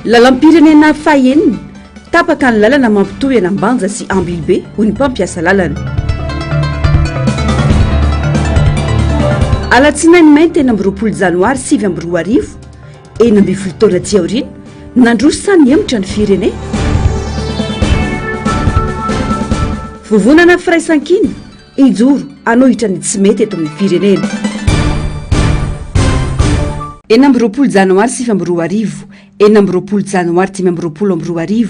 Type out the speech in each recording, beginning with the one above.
lalam-pirenena fahenina tapaka ny lalana mampitohy anambanja sy ambilibe hoy ny mpampiasa lalana. alatsinainy mainty tena amby 20 janoary 2024 eny amby folo taona ty aorina nandrosany emotra ny firene. vovonana firaisan-kina ijoro anohitra ny tsy mety eto amin'ny firenena. eny amby 20 janoary 2024 eny amby 20 janoary 2024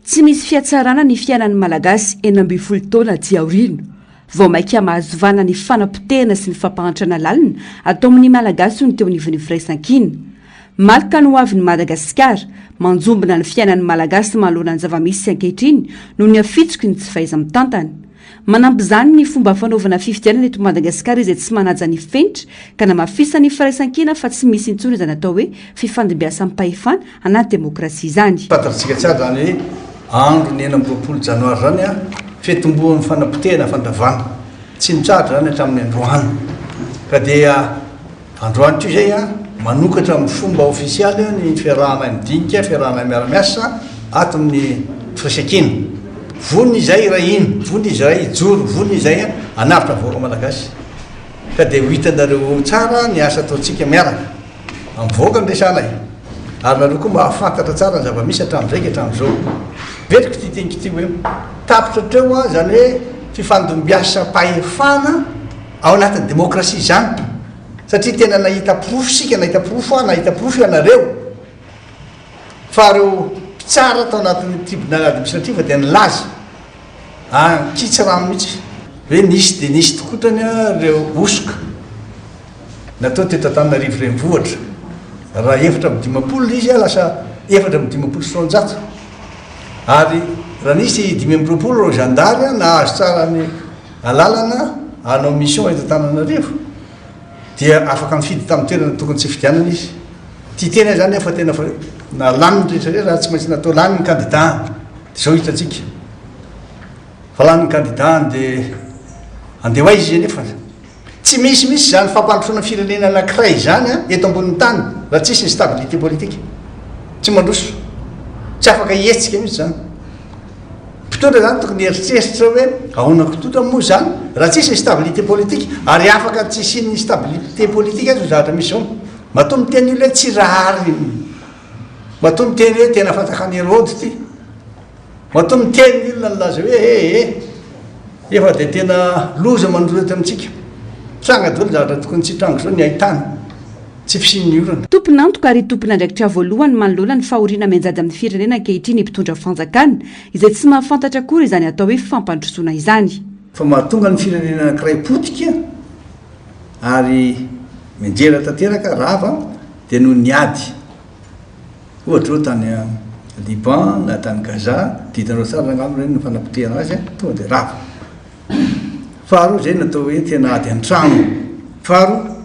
tsy misy fiatsarana ny fiainan'ny malagasy eny amby folo taona ty aorina vao maika mahazovana ny fanampitehana sy ny fampahantrana lalina atao amin'ny malagasy ny teo anivon'ny firaisan-kina. malaka ny hoavin'ny madagasikara manjombona ny fiainan'ny malagasy manoloana ny zava-misy ankehitriny no ny afitsoko ny tsy faiza mitantana. manampy izany ny fomba fanaovana fifidianana eto madagasikara izay tsy manaja ny fenitra ka namafisa ny firaisan-kina fa tsy misy intsony izany atao hoe fifandimbiasa mipahefana anaty demokrasia izany. fantatsika tsara zany hoe andro ny 20 janoary zany a fetomboan'ny fanampitehana fandavana tsy nitratra zany hatramin'ny androany ka dia androany toy zay a manokatra amin'ny fomba ofisialy ny fiarahana midinika fiarahana miaramiasa ato amin'ny firaisan-kina. vony izay raha iny vony izay ijoro vony izay anavitra voaka malagasy ka dia ho hitanareo tsara ny asa ataontsika miaraka amivoaka nresanay ary nareo koa mahafantatra tsara ny zava-misy hatramin'izay ka hatramin'izao vetriko ty tenika ty hoe tapitra treo a zany hoe fifandom-biasa pahefana ao anatin'ny demokrasia zany satria tena nahita porofo sika nahita porofo nahita porofo ianareo fa reo tsara atao anatin'ny tribunal administrative dia nilaza ankitsy rano mihitsy hoe nisy dia nisy tokotrany reo osoka natao teto Antananarivo renivohitra raha efatra amin'ny 50 izy lasa efatra amin'ny 50 ary raha nisy 520 reo zandary nahazo tsara ny alalana anao mission eto Antananarivo dia afaka mifidy tamin'ny toerana tokony tsy fidianana izy ty tena zany efa tena na laniny rehetrarehetra raha tsy maintsy natao laniny candidat dia zao hitatsika fa laniny candidat dia andeha ho aizy izy nefa tsy misy zany fampandrosoana firenena anankiray zany eto ambonin'ny tany raha tsisy ny stabilité politique tsy mandroso tsy afaka hietsika mihitsy zany mpitondra zany tokony heritreritra hoe ahoana mpitondra moa zany raha tsisy ny stabilité politique ary afaka tsisy ny stabilité politique azy zahatra misy ao matoa miteny ilo hoe tsy rary matoa miteny hoe tena fatakany erody ty matoa miteny ilona nylaza hoe efa dia tena loza mandrorety amintsika trangadolo zavatra tokony tsy trango zao ny ahitany tsy fisin'ny orana. tompony antoka ary tompony andraikitra voalohany manoloana ny fahoriana mianjady amin'ny firenena ankehitriny mpitondra fanjakana izay tsy mahafantatra akory izany atao hoe fampandrosoana izany. fa mahatonga ny firenena anankiray potika ary menjera tanteraka rava dia no niady ohatra hoe tany Liban na tany Gaza ditanao tsara nagnambo reny ny fanampitehana azy tonga dia rava. faharoa zay natao hoe tena ady an-trano. faharoa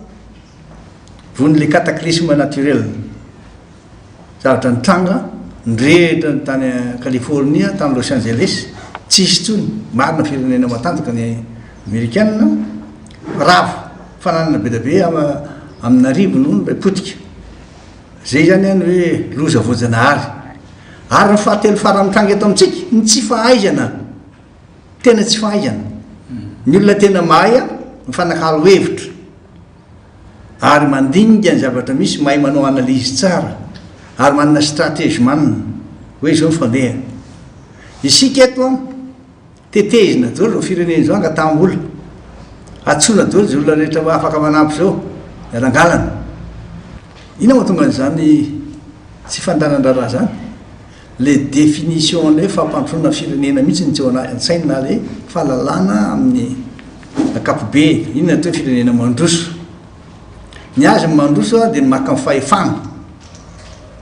vony le cataclysme naturel zavatra nitranga nirehitra ny tany California tany Los Angeles tsisy tsony marina firenena matanjaka ny amerikanina rava fananana be da be amin'ny arivo no mba potika zay zany any hoe loza voajanahary ary ny fahatelo farany mitranga eto amintsika ny tsy fahaizana tena tsy fahaizana ny olona tena mahay mifanakalo hevitra ary mandinika ny zavatra misy mahay manao analyse tsara ary manana stratégie manina hoe zao mifandeha isika eto tetezina dolo zao firenena zao angatambola atsona dolo zay olona rehetra afaka manampy zao rangalana ina mahatonga an'izany tsy fandanan-draraha zany le définition le fampandrosoana firenena mihitsy ny tsy an-tsaina le fahalalana amin'ny akapobe inona atao hoe firenena mandroso ny azy mandroso dia maka ny fahefana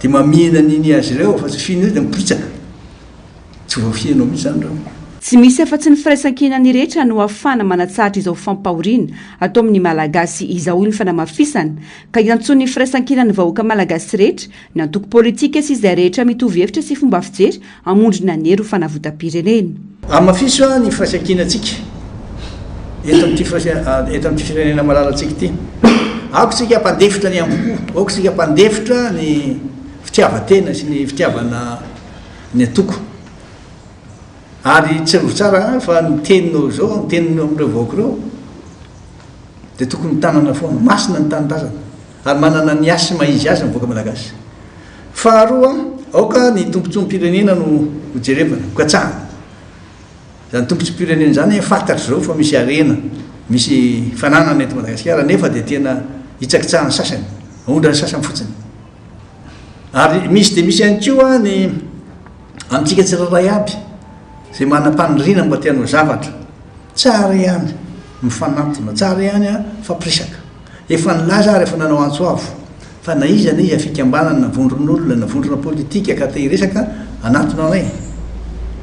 dia mamihina niny azy ireo fa tsy finy dia mipitsaka tsy voafianao mihitsy zany reo. tsy misy afa-tsy ny firaisan-kina ny rehetra no ahafana manatsahatra izao fampahoriana atao amin'ny malagasy izahoy ny fanamafisana ka iantsony ny firaisan-kina ny vahoaka malagasy rehetra ny antoko politika sy izay rehetra mitovy hevitra sy fomba fijery amondrina ny hery ho fanavotam-pirenena. Amafiso ny firaisan-kina atsika eto amin'ity firenena malalatsika ty aoko tsika mpandefitra ny amboho aoko tsika mpandefitra ny fitiavatena sy ny fitiavana ny atoko ary tsy ro tsara fa niteninao zao niteninao am'ireo vaoaka reo de tokony tanana foana masina ny tanindrazana ary manana ny asy maizy azy mivoaka malagasy faharoa aoka ny tompontsom-pirenena no hojerevana hokatsahana zany tompontsom-pirenena zany fantatry zao fa misy arena misy fananana eto Madagasikara nefa de tena hitsakitsahany sasany ondrany sasany fotsiny ary misy de misy ihany koa ny amintsika tsiraray aby zay manam-panirina mba tianao zavatra tsara ihany mifanatona tsara ihany a fampiresaka efa nilaza ary efa nanao antsoavo fa na izy ane izy afikambanana navondron'olona navondrona politika ka te hiresaka anatona anay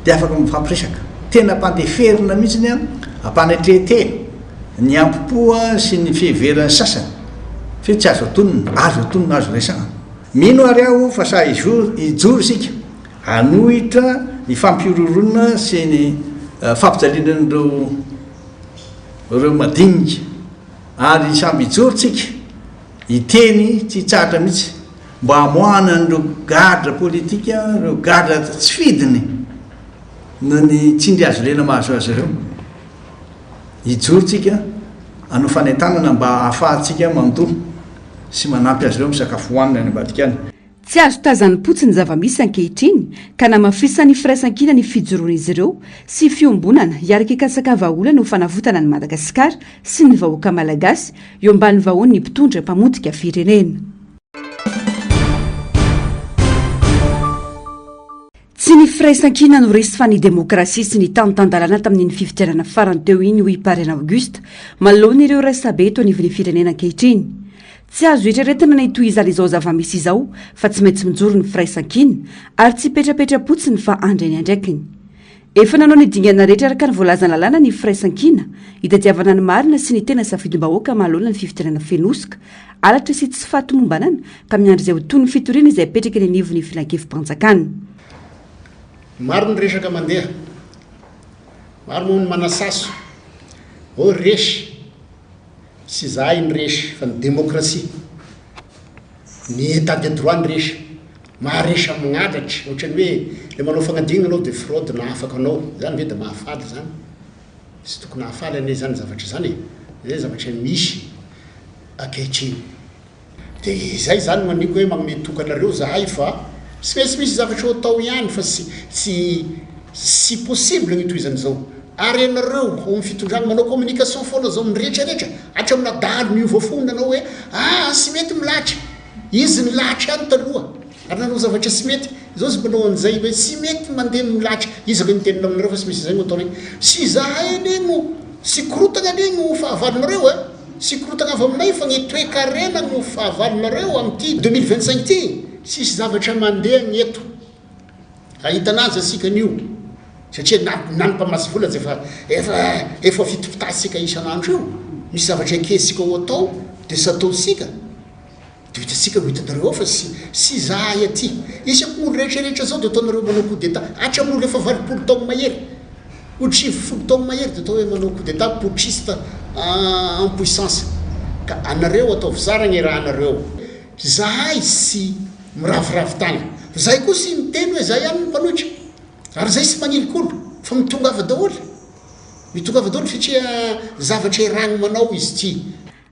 de afaka mifampiresaka tena ampandeferina mihitsiny a ampanetrehetena ny ampopoa sy ny fiheverany sasany fe tsy azo atonina azo resana mino ary aho fa sa ijoro isika anohitra ny fampiororonana sy ny fampijalinan'ireo madinika ary samby ijorotsika iteny tsy tsatra mihitsy mba hamoana n'ireo gadra politika reo gadra tsy fidiny no ny tsindry azo lena mahazo azy ireo ijorotsika anao fanentanana mba hahafahantsika mandoa sy manampy azy ireo misakafo hoanina ny ambadika any tsy azo tazany-potsy ny zava-misy ankehitriny ka namafisany firaisan-kina ny fijoroan'izy ireo sy fiombonana hiaraka ikasakavaolana ho fanavotana ny Madagasikara sy ny vahoaka malagasy eo ambany vahony ny mpitondra mpamotika firenena. Tsy ny firaisan-kina no resy fa ny demokrasia sy ny tanotandalana tamin'ny fifidianana farany teo iny ho Parrain Auguste manoloana ireo raisabe eto anivon'ny firenena ankehitriny. Tsy azo etreretina ny tohizany izao zava-misy izao fa tsy maintsy mijoro ny firaisan-kina ary tsy petrapetra-potsiny fa andreny andraikiny. Efa nanao ny dingana rehetra araka ny voalazana lalàna ny firaisan-kina hitadiavana ny marina sy ny tena safidim-bahoaka manoloana ny fifidianana fenosoka alatra sy tsy fahatomombanana ka miandry izay ho toy ny fitoriana izay petraka ny anivon'ny filankevim-panjakana. Maro ny resaka mandeha maro moa ny manasaso o resy sy zahay ny resy fa ny demokrasia ny état de droit ny resy maharesa mignadratry ohatrany hoe le manao fagnadina anao de fraude na afaka anao zany hoe de mahafaly zany sy tokony hahafaly ane zany zavatra zany zay zavatra misy ankehitriny de zay zany maniko hoe magnome tokanareo zahay fa sy maintsy misy zavatra atao ihany fa sy possible ny toizan'izao ary ianareo ho ny fitondrana manao communication foana zao mirehetrarehetra hatra amina dalo miova fona anao hoe sy mety milatra izy ny latra ihany taloha ary nanao zavatra sy mety zao sy manao an'izay hoe sy mety mandeha milatra izy ko nitenina aminareo fa sy misy zay no ataonay sy zahay ane no sy korotana ane no fahavalonareo sy korotana avy aminay fa ny toe-karena no fahavalonareo am'ty 2025 ty sisy zavatra mandeha ny eto ahitanazy asika an'io satria nanimpamasy vola zay efa fitopitasika isan'andro io misy zavatra ankesika ho atao de sy ataosika de hitasika no hitanareo fa sy zahay aty isako olo rehetrarehetra zao de ataonareo manao coup d'état hatra amin'olo efa 20 taogno mahery ohatry 10 taogno mahery de atao hoe manao coup d'état putschiste en puissance ka anareo ataovy tsara ny raha anareo zahay sy miraviravitany zay koa sy miteny hoe zay ihany ny mpanohitra ary zay sy manilikolo fa mitongava daholo satria zavatra iragno manao izy ty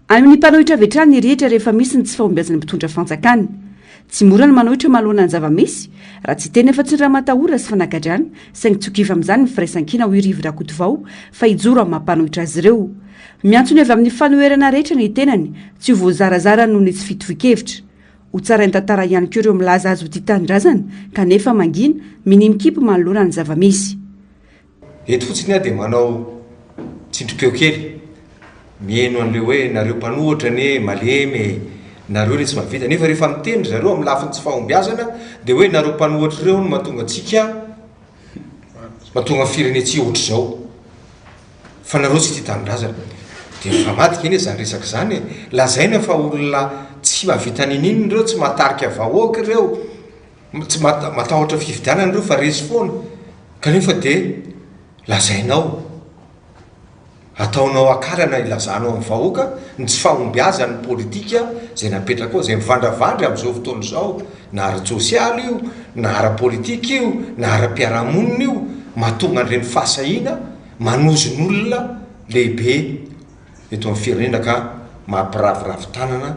amin'ny mpanohitra avetrany ny rehetra rehefa misy ny tsy fahombiazany mpitondra fanjakana tsy mora ny manohitra malohana ny zava-misy raha tsy teny efa tsy raha matahora sy fanagadrana saingy tsokiva amin'izany ny firaisan-kina ho irivy rakotovao fa hijoro amin'ny mampanohitra azy ireo miantsony avy amin'ny fanoherana rehetra ny tenany tsy ho voazarazara noho ny tsy fitovi-kevitra ho tsara ny tantara ihany koa ireo milaza azy ho ty tanindrazana kanefa mangina minimikipy manoloana ny zava-misy eto fotsiny a dia manao tsindrom-peo kely mieno an'ireo hoe nareo mpanohatra ane malemy nareo le tsy mavita nefa rehefa miteny zareo amin'ny lafiny tsy fahombiazana dia hoe nareo mpanohatra ireo no mahatonga antsika mahatonga firenetsika ohatra izao fa nareo tsy ty tanindrazana dia fa madika eny zany resaka zany lazaina fa olona tsy mavita nininy ireo tsy matarika vahoaka ireo tsy matahotra fividianana ireo fa resy foana kanefa dia lazainao ataonao akarana ilazanao amin'ny vahoaka ny tsy fahombiazany politika zay napetraka koa zay mivandravandra amin'izao fotoana izao na ara-tsosialy io na ara-politika io na ara-piarahamonina io mahatonga an'ireny fahasahiana manozon'olona lehibe eto amin'ny firenena ka mampiraviravo-tanana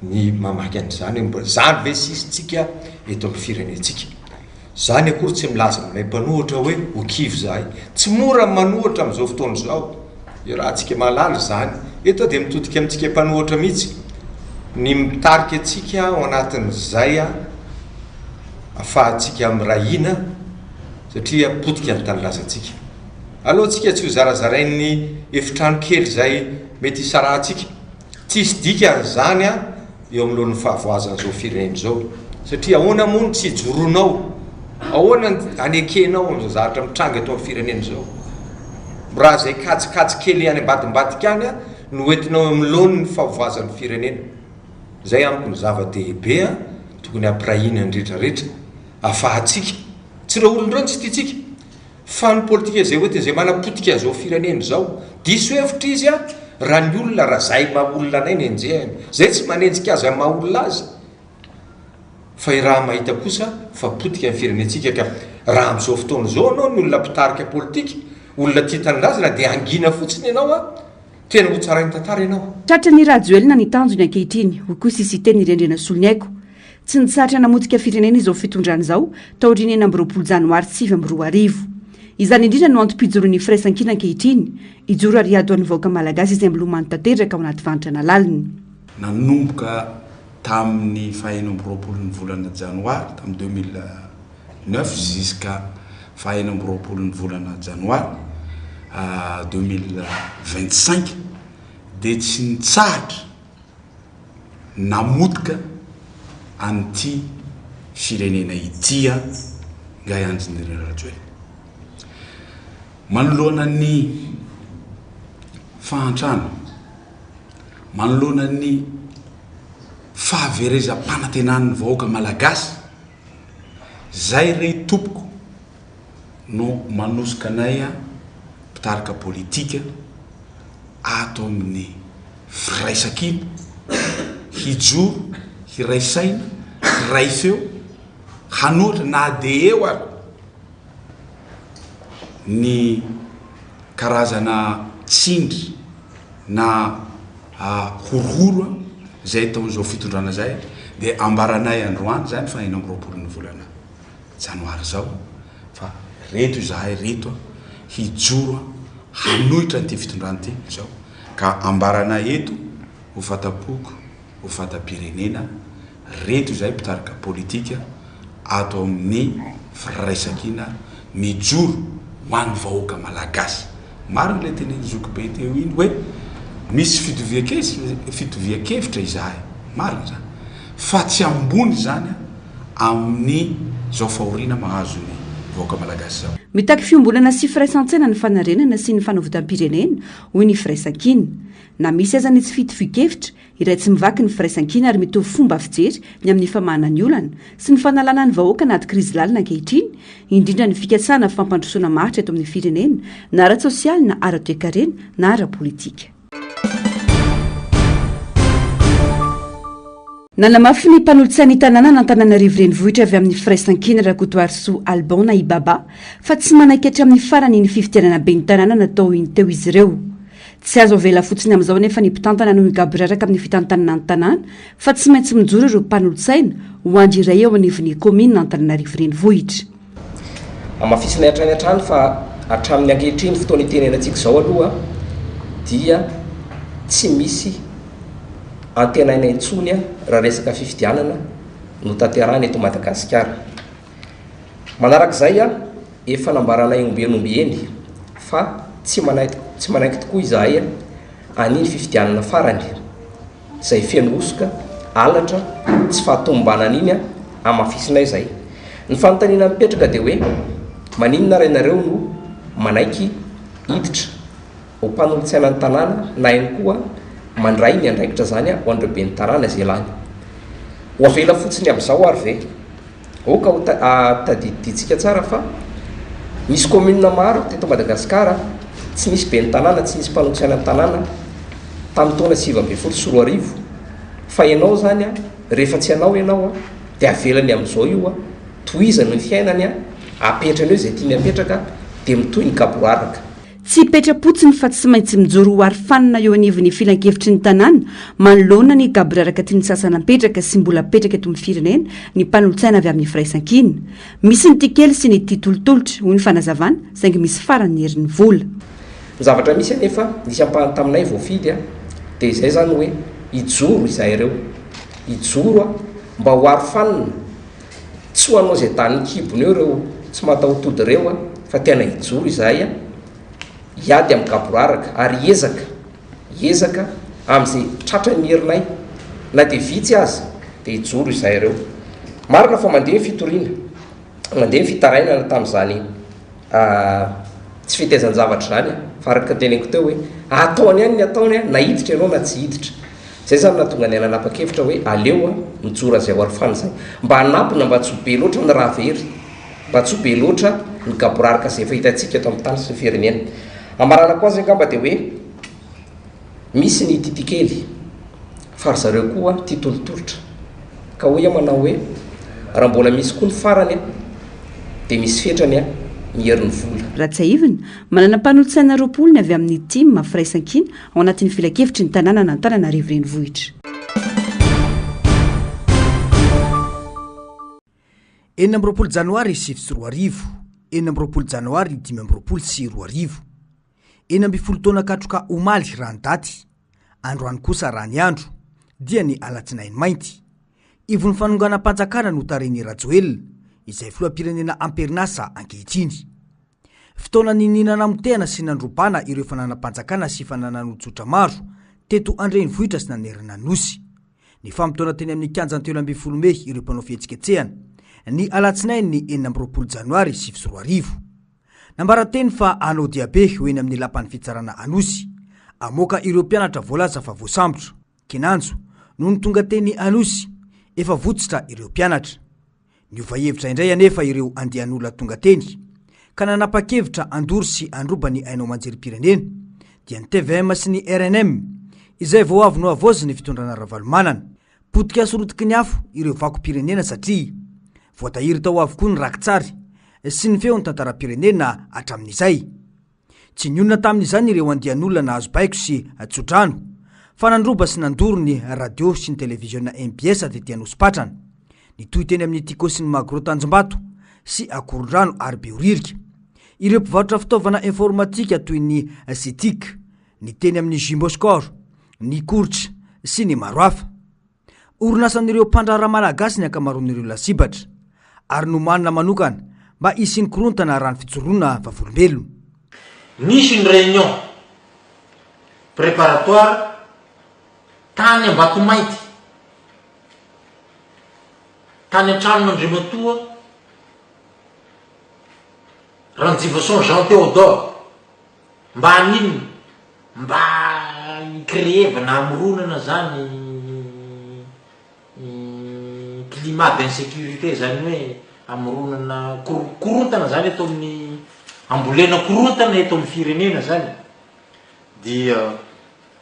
ny mamaky an'izany zany ve sisitsika eto amin'ny firenentsika zany akory tsy milaza aminay mpanohatra hoe okivy zahay tsy mora manohatra amin'izao fotoana izao raha antsika malala zany eto dia mitodika amintsika mpanohatra mihitsy ny mitarika atsika ao anatin'izay afahantsika mirahina satria potika ny tanylazantsika aloha tsika tsy ho zarazarain'ny efitrano kely zay mety isarahantsika tsisy dika zany eo amin'lohan'ny fahavoazan'izao firenena zao satria ahoana moa tsy joronao ahoana anekenao amin'izao zavatra mitranga eto amin'ny firenena zao raha zay kajikajy kely any ambadimbadika any no entinao amin'lohany ny fahavoazan'ny firenena zay amiko ny zava-dehibe tokony ampirahina ny rehetrarehetra afahatsika tsy raha olondrany tsy tiatsika fa ny politika zay oety zay manapotika an'izao firenena zao diso hevitra izy raha ny olona raha zay maha-olona anay ny enjehany zay tsy manenjika azy maha-olona azy fa raha mahita kosa fa potika ny firenentsika ka raha amin'izao fotoana zao anao ny olona mpitarika politika olona tia tanindrazana dia angina fotsiny ianao tena ho tsarainy tantara ianao tratra ny rajoelina ny tanjony ankehitriny ho koa sisy teny irendrena solony aiko tsy nitsatra namotika firenena izao fitondrany izao taoriny eny amby 20 janoary 2024 izany indrindra no antom-pijoroan'ny firaisan-kina ankehitriny ijoro ariado an'ny vahoaka malagasy izay milomany tanteraka ao anaty vanitra nalaliny nanomboka tamin'ny faheno amby 20 volana janoary tamin'ny 2009 jusqu'à faheno amby 20 volana janoary 2025 dia tsy nitsahatra namotika an'ity firenena itya ngay anjin'ireny rajoely manoloana ny fahantrano manoloana ny fahaverezam-panantenan'ny vahoaka malagasy zay ray tompoko no manosika anay mpitarika politika ato amin'ny firaisan-kina hijoro hiraisaina hiray feo hanoatra na de eo ary ny karazana tsindry na horohoro zay taon'izao fitondrana zay dia ambaranay androany zany fa ena amby 20 volana janoary zao fa reto izahay reto hijoro hanohitra n'ity fitondrana ity zao ka ambaranay eto ho fatapoko ho fatam-pirenena reto izay mpitarika politika ato amin'ny firaisan-kina mijoro ho an'ny vahoaka malagasy mariny le teny zokibe teo iny hoe misy fitovian-kevitra izahay marina zany fa tsy ambony zany amin'ny zao fahoriana mahazo ny vahoaka malagasy zao mitaky fiombolana sy firaisan-tsaina ny fanarenana sy ny fanaovitam-pirenena hoy ny firaisan-kina na misy aza ny tsy fitovian-kevitra iray tsy mivaky ny firaisan-kina ary mitovy fomba fijery ny amin'ny famahana ny olana sy ny fanalana ny vahoaka anaty krizy lalina ankehitriny indrindra ny fikasana fampandrosoana maritra eto amin'ny firenena na ara-tsosialy na ara-toekarena na ara-politika nanamafy ny mpanolotsainy tanàna nantananarivo renivohitra avy amin'ny firaisan-kina rakotoarisoa albona ibaba fa tsy manaikitra amin'ny farany ny fifitianana be ny tanàna natao iny teo izy ireo tsy azo avela fotsiny amin'izao nefa ny mpitantana no igabraraka amin'ny fitantanana ny tanàna fa tsy maintsy mijoro ireo mpanolotsaina ho andriray eo anivon'ny komina nantananarivo renivohitra amafisina hatrany hatrany fa hatramin'ny ankehitriny fotoana itenenantsika izao aloha dia tsy misy antenaina intsony raha resaka fifidianana no tanterana eto Madagasikara manarak'izay efa nambaranay ombieny fa tsy manaiky tokoa izahay aniny fifidianana farany zay fenosoka alatra tsy fahatombanan'iny amafisinay zay ny fanontaniana mipetraka dia hoe maninona rainareo no manaiky hiditra ho mpanolotsaina ny tanàna na ihany koa mandray ny andraikitra zany ho an'ireo be ny tanàna zay lany ho avela fotsiny amin'izao ary ve oka ho tadididitsika tsara fa misy commune maro teto Madagasikara tsy nisy be ny tanàna tsy nisy mpanotsiana ny tanàna tamin'ny taona 2024 fa ianao zany a rehefa tsy anao ianao a dia avelany amin'izao io a toizany ny fiainany a apetrany eo zay tiany apetraka dia mitoy ny kaboaraka tsy hipetra-potsiny fa tsy maintsy mijoro ho ary fanina eo anivon'ny filan-kevitry ny tanàna manoloana ny gaboraraka tia ny sasana apetraka sy mbola apetraka eto amin'ny firenena ny mpanolotsaina avy amin'ny firaisan-kina misy ny tikely sy ny titolotolotra hoy ny fanazavana saingy misy farany herin'ny vola ny zavatra misy anefa nisy ampahany taminay voafidy a dia izay zany hoe hijoro izahay ireo hijoro a mba ho ary fanina tsy ho anao izay tany kibony eo ireo tsy mataotody ireo a fa tena hijoro izahay a hiady amin'ny kaboraraka ary ezaka amin'izay tratra ny herinay na dia vitsy azy dia hijoro izahay ireo marina fa mandeha ny fitoriana mandeha ny fitarainana tamin'izany tsy fitezany zavatra zany fa araka teneniko teo hoe ataony ihany ny ataony a na hiditra ianao na tsy hiditra zay zany nahatonga ny ananapa-kevitra hoe aleo a mijora zay ho ary fanizay mba hanampina mba tsy ho be loatra ny raha very mba tsy ho be loatra ny gaboraraka zay efa hitantsika eto amin'ny tany sy ny firenena amarana koa azy angamba dia hoe misy ny titikely fa ry zareo koa tia tolotolotra ka hoy manao hoe raha mbola misy koa ny farany a dia misy fetrany a miherin'ny vola Ratsaivina manana mpanolotsaina roapolo ny avy amin'ny tima firaisan-kina ao anatin'ny filan-kevitry ny tanàna n'Antananarivo renivohitra. Enina amby roapolo janoary 2024, enina amby roapolo janoary 2024, enina amby folo taona katroka omaly rano daty, androany kosa rany andro, dia ny alatsinainy mainty. Ivon'ny fanonganam-panjakana no tareny Rajoelina, izay filoham-pirenena amperinasa ankehitriny. Fotoana ny ninana motena sy nandrobana ireo fananam-panjakana sy fananan'olon-tsotra maro teto an-drenivohitra sy nanerana nosy. Ny famotoana teny amin'ny kianjan'ny 17 Mey ireo mpanao fihetsiketsehana ny alatsinainy ny 9 Janoary 2024. Nambaran-teny fa anao diabe ho eny amin'ny lapan'ny fitsarana anosy. Amoaka ireo mpianatra voalaza fa voasambotra, kinanjo, noho ny tonga teny anosy, efa votsitra ireo mpianatra. Niova hevitra indray anefa ireo andian'olona tonga teny, ka nanapa-kevitra andory sy androba ny ainao manjerim-pirenena, dia ny TVM sy ny RNM, izay vao avy no avozy ny fitondrana ravalomanana, potika sorotiky ny afo ireo vako-pirenena satria voatahiry tao avokoa ny rakitsary sy ny feo ny tantara-pirenena hatramin'izay. Tsy nionina tamin'izany ireo andian'olona nahazo baiko sy tsodrano, fa nandroba sy nandoro ny radio sy ny televiziona MBS tety Anosy-Patrana, nitoy teny amin'ny Tikô sy ny Magro Tanjombato sy Akorondrano ary Beoririka. Ireo mpivarotra fitaovana informatika toy ny Sitik, ny teny amin'ny Jimboscor, ny Koritra sy ny maro hafa. Orinasan'ireo mpandrara malagasy ny akamaroan'ireo lasibatra, ary no manana manokana mba isin'ny korontana raha ny fijoroana vavolombelona. Nisy ny réunion préparatoire tany Ambatomaity, tany an-tranon'Andriamatoa Ranjivason Jean Théodore, mba haninona mba hikréevana hamoronana zany climat d'insécurité, zany hoe hamoronana korontana zany eto amin'ny ambolena korontana eto amin'ny firenena zany. Dia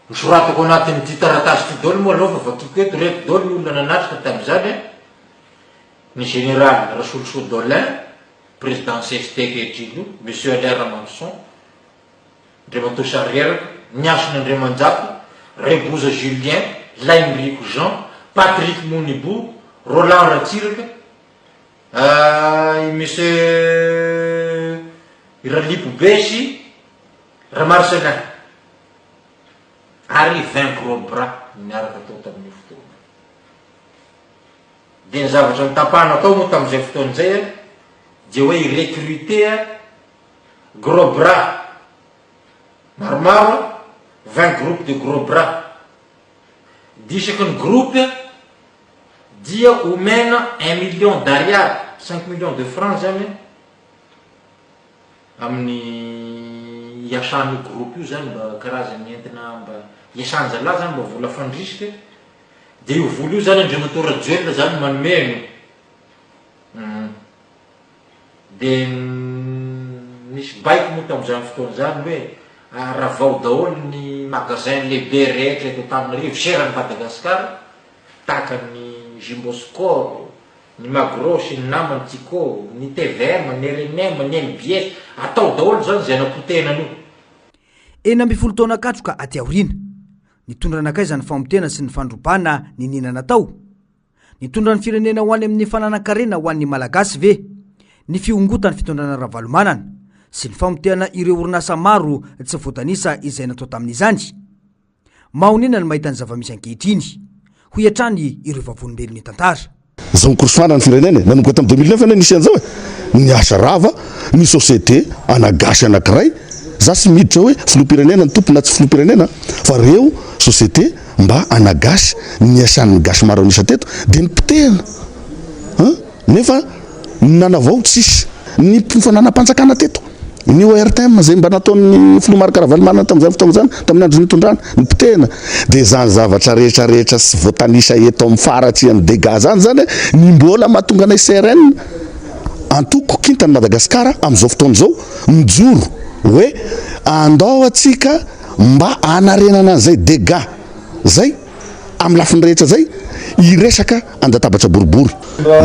nisoratako anatin'ity taratasy ty daholo moa aloha fa vakiko eto reto daholo ny olona nanatrika tamin'izany ny général Rasoloso Dolin, président CST kehitriny, monsieur Alain Ramanson, Andriamatoa Sarieraka, Niasina Andriamanjato, Reboza Julien, Laimirico Jean, Patrick Monibou, Roland Ratsiraka, monsieur Iralipo Besy, Ramarcelin, ary 20 gros bras niaraka tao tamin'ny fotoana. Dia ny zavatra nitapahana tao moa tamin'izay fotoana izay dia hoe irecruter gros bras maromaro, 20 groupes de gros bras. Disaky ny groupe dia omena 1 million d'ariary, 5 millions de francs zany amin'ny iasan'ny groupe io zany mba karazany entina mba iasanja la zany mba vola fandrisika. Dia io vola io zany Andriamatoa Rajoelina zany manomeno. Dia nisy baiko moa tamin'izany fotoana zany hoe raha vao daholo ny magasin lehibe rehetra eto tamin'ny rivoserany Madagasikara tahaka ny Jimboscor, ny Magros, ny Nama, ny Tico, ny TVM, ny RNM, ny NBS atao daholo zany zay napotenany io. Enina amby folo taona katroka aty aoriana nitondra anakay zany famotena sy ny fandrobana ny ninana tao. Nitondra ny firenena ho any amin'ny fananakarena ho an'ny malagasy ve, ny fiongotany fitondrana ravalomanana sy ny famotehana ireo orinasa maro tsy voatanisa izay natao tamin'izany. Mahonina ny mahita ny zava-misy ankehitriny ho iatrany ireo vavolombelon'ny tantara. Zao mikorosofana ny firenena nanomboka tamin'ny 2009 nisy an'izao ny asa rava ny société anagasy anankiray za sy miditra hoe filopirenena ny tompona tsy filopirenena fa reo société mba anagasy ny asan'ny gasy maro anisa teto dia ny potehana nefa nanavao tsisy ny fananam-panjakana teto ny ORTM zay mba nataon'ny filomarika ravalomanana tamin'izany fotoana zany tamin'ny andro nitondrana ny potehana dia zany zavatra rehetrarehetra sy voatanisa eto amin'ny faratsy amin'ny dégâts zany ny mbola mahatonga anay CRN antoko kintany Madagasikara amin'izao fotoana zao mijoro hoe andao atsika mba anarenana an'izay dégâts zay amin'ny lafiny rehetra zay iresaka andatabatra boribory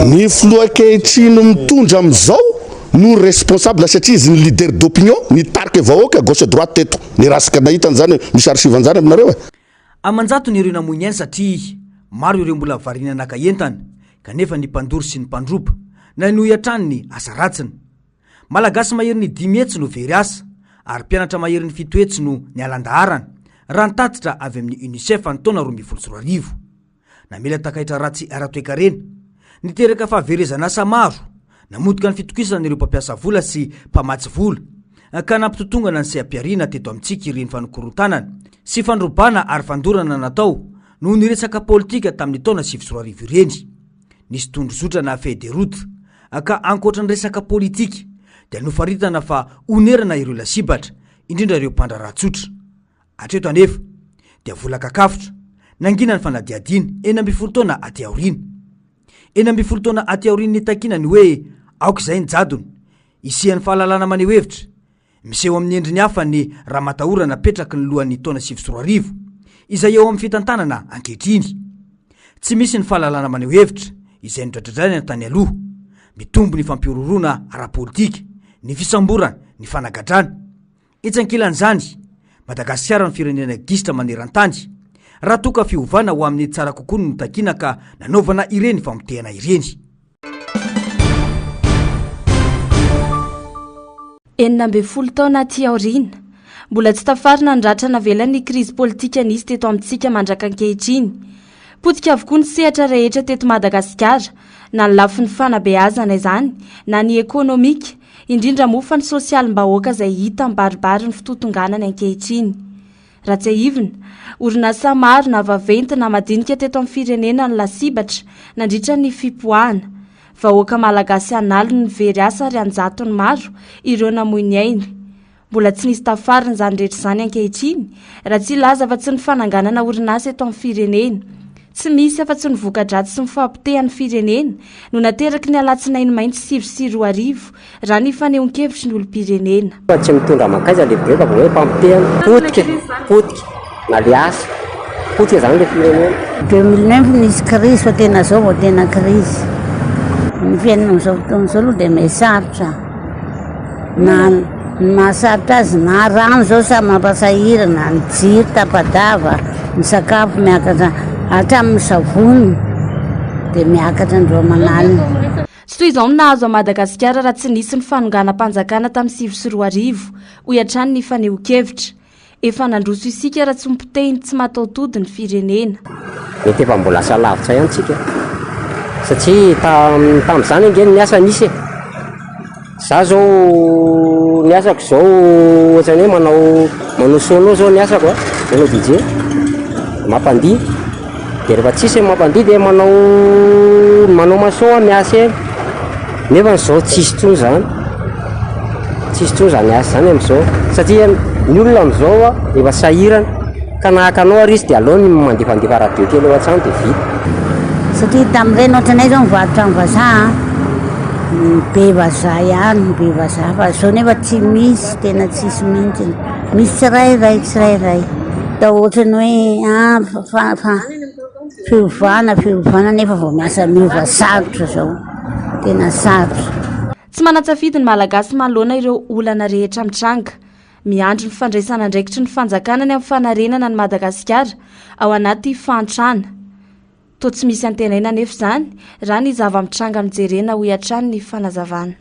ny filoha ankehitriny mitondra amin'izao no responsable satria izy ny leader d'opinion ny tarika vahoaka gauche droite teto ny rasika nahitany zany misy archive zany aminareo amanjato ny ireo namoiny ihany satria maro ireo mbola varina nakaentana kanefa ny mpandory sy ny mpandroba na no iatrany ny asa ratsiny. Malagasy mahery ny 10 hetsy no very asa ary mpianatra mahery ny 7 hetsy no ny alandaharana raha nitatitra avy amin'ny UNICEF ny taona 2024. Namela takaitra ratsy ara-toekarena niteraka fahaverezana asa maro namotika ny fitokisana ireo mpampiasa vola sy mpamatsy vola ka nampitotongana ny sehampiarina teto amintsika ireny fanokorotanana sy fandrobana ary fandorana natao no niresaka politika tamin'ny taona 2024 ireny. Nisy tondrozotra na feuille de route ka ankoatra ny resaka politika dia nofaritana fa onerana ireo lasibatra indrindra ireo mpandraratsotra. Hatreto anefa dia vola kakafotra nangina ny fanadiadiana 40 taona aty aoriana. 40 taona aty aoriana ny takinany hoe aoka izay ny jadony isian'ny fahalalana maneho hevitra miseho amin'ny endriny hafa ny raha matahorana petraka ny lohan'ny taona 2024 izay eo amin'ny fitantanana ankehitriny. Tsy misy ny fahalalana maneho hevitra izay nidradradrany tany aloha mitombo ny fampiororona ara-politika, ny fisamborana, ny fanagadrana. Itsankilan'izany Madagasikara ny firenena gisitra maneran-tany raha toka fiovana ho amin'ny tsara kokoa no takina ka nanaovana ireny famotehana ireny. 40 taona aty aoriana mbola tsy tafarina ny ratra navelan'ny krizy politika nisy teto amintsika mandraka ankehitriny. Potika avokoa ny sehatra rehetra teto Madagasikara na ny lafin'ny fanabeazana izany na ny ekonomika indrindra mofa ny sosialim-bahoaka izay hita mibaribary ny fitotonganany ankehitriny. Raha tsy ahivina, orinasa maro na vaventy na madinika teto amin'ny firenena ny lasibatra nandritra ny fipoahana. Vahoaka malagasy analo ny very asa ary anjatony maro ireo namoiny ainy. Mbola tsy nisy tafarina izany rehetra izany ankehitriny raha tsy laza fa tsy ny fananganana orinasa eto amin'ny firenena. Tsy misy afa-tsy ny voka-dratsy sy ny fampitehan'ny firenena no nateraky ny alatsinainy mainty 2024 raha ny fanehoan-kevitry ny olom-pirenena. Tsy mitondra makaiza lehibe fa hoe fampitehana potika na le asa potika zany le firenena. 2009 nisy crise fa tena zao vao tena crise. Ny fiainana amin'izao fotoana izao aloha dia mihasarotra na mahasarotra azy na rano zao sa mampasahirana ny jiro tapadava ny sakafo miakatra hatramin'ny savony dia miakatra andreo manalina. Tsy toy izao nahazo a Madagasikara raha tsy nisy ny fanonganam-panjakana tamin'ny 2024 ho iatrany ny fanehoan-kevitra. Efa nandroso isika raha tsy mipotehiny tsy mataotody ny firenena. Mety efa mbola asa lavitra ihany tsika satria tamin'izany angeny ny asa nisy e. Za zao ny asako zao ohatrany hoe manao sono zao ny asako manao DJ mampandihy dia rehefa tsisy mampandihy dia manao maso miasa nefa n'izao tsisy tsony zany asa zany amin'izao satria ny olona amin'izao efa sahirana ka nahakanao ary izy dia aleony mandefandefa radio kely eo an-trano dia vita. Satria tamin'ireny ohatranay zao mivarotra amin'ny vazaha be vazaha ihany be vazaha fa zao nefa tsy misy tena tsisy mihitsy misy tsirairay da ohatrany hoe fiovana nefa vao miasa miova sarotra zao tena sarotra. Tsy manatsafidy ny malagasy manoloana ireo olana rehetra mitranga miandro ny fandraisana andraikitry ny fanjakana ny amin'ny fanarenana ny Madagasikara ao anaty fantrana. To tsy misy antenaina nefa izany raha ny zava-mitranga mijerena ho iatrany ny fanazavana.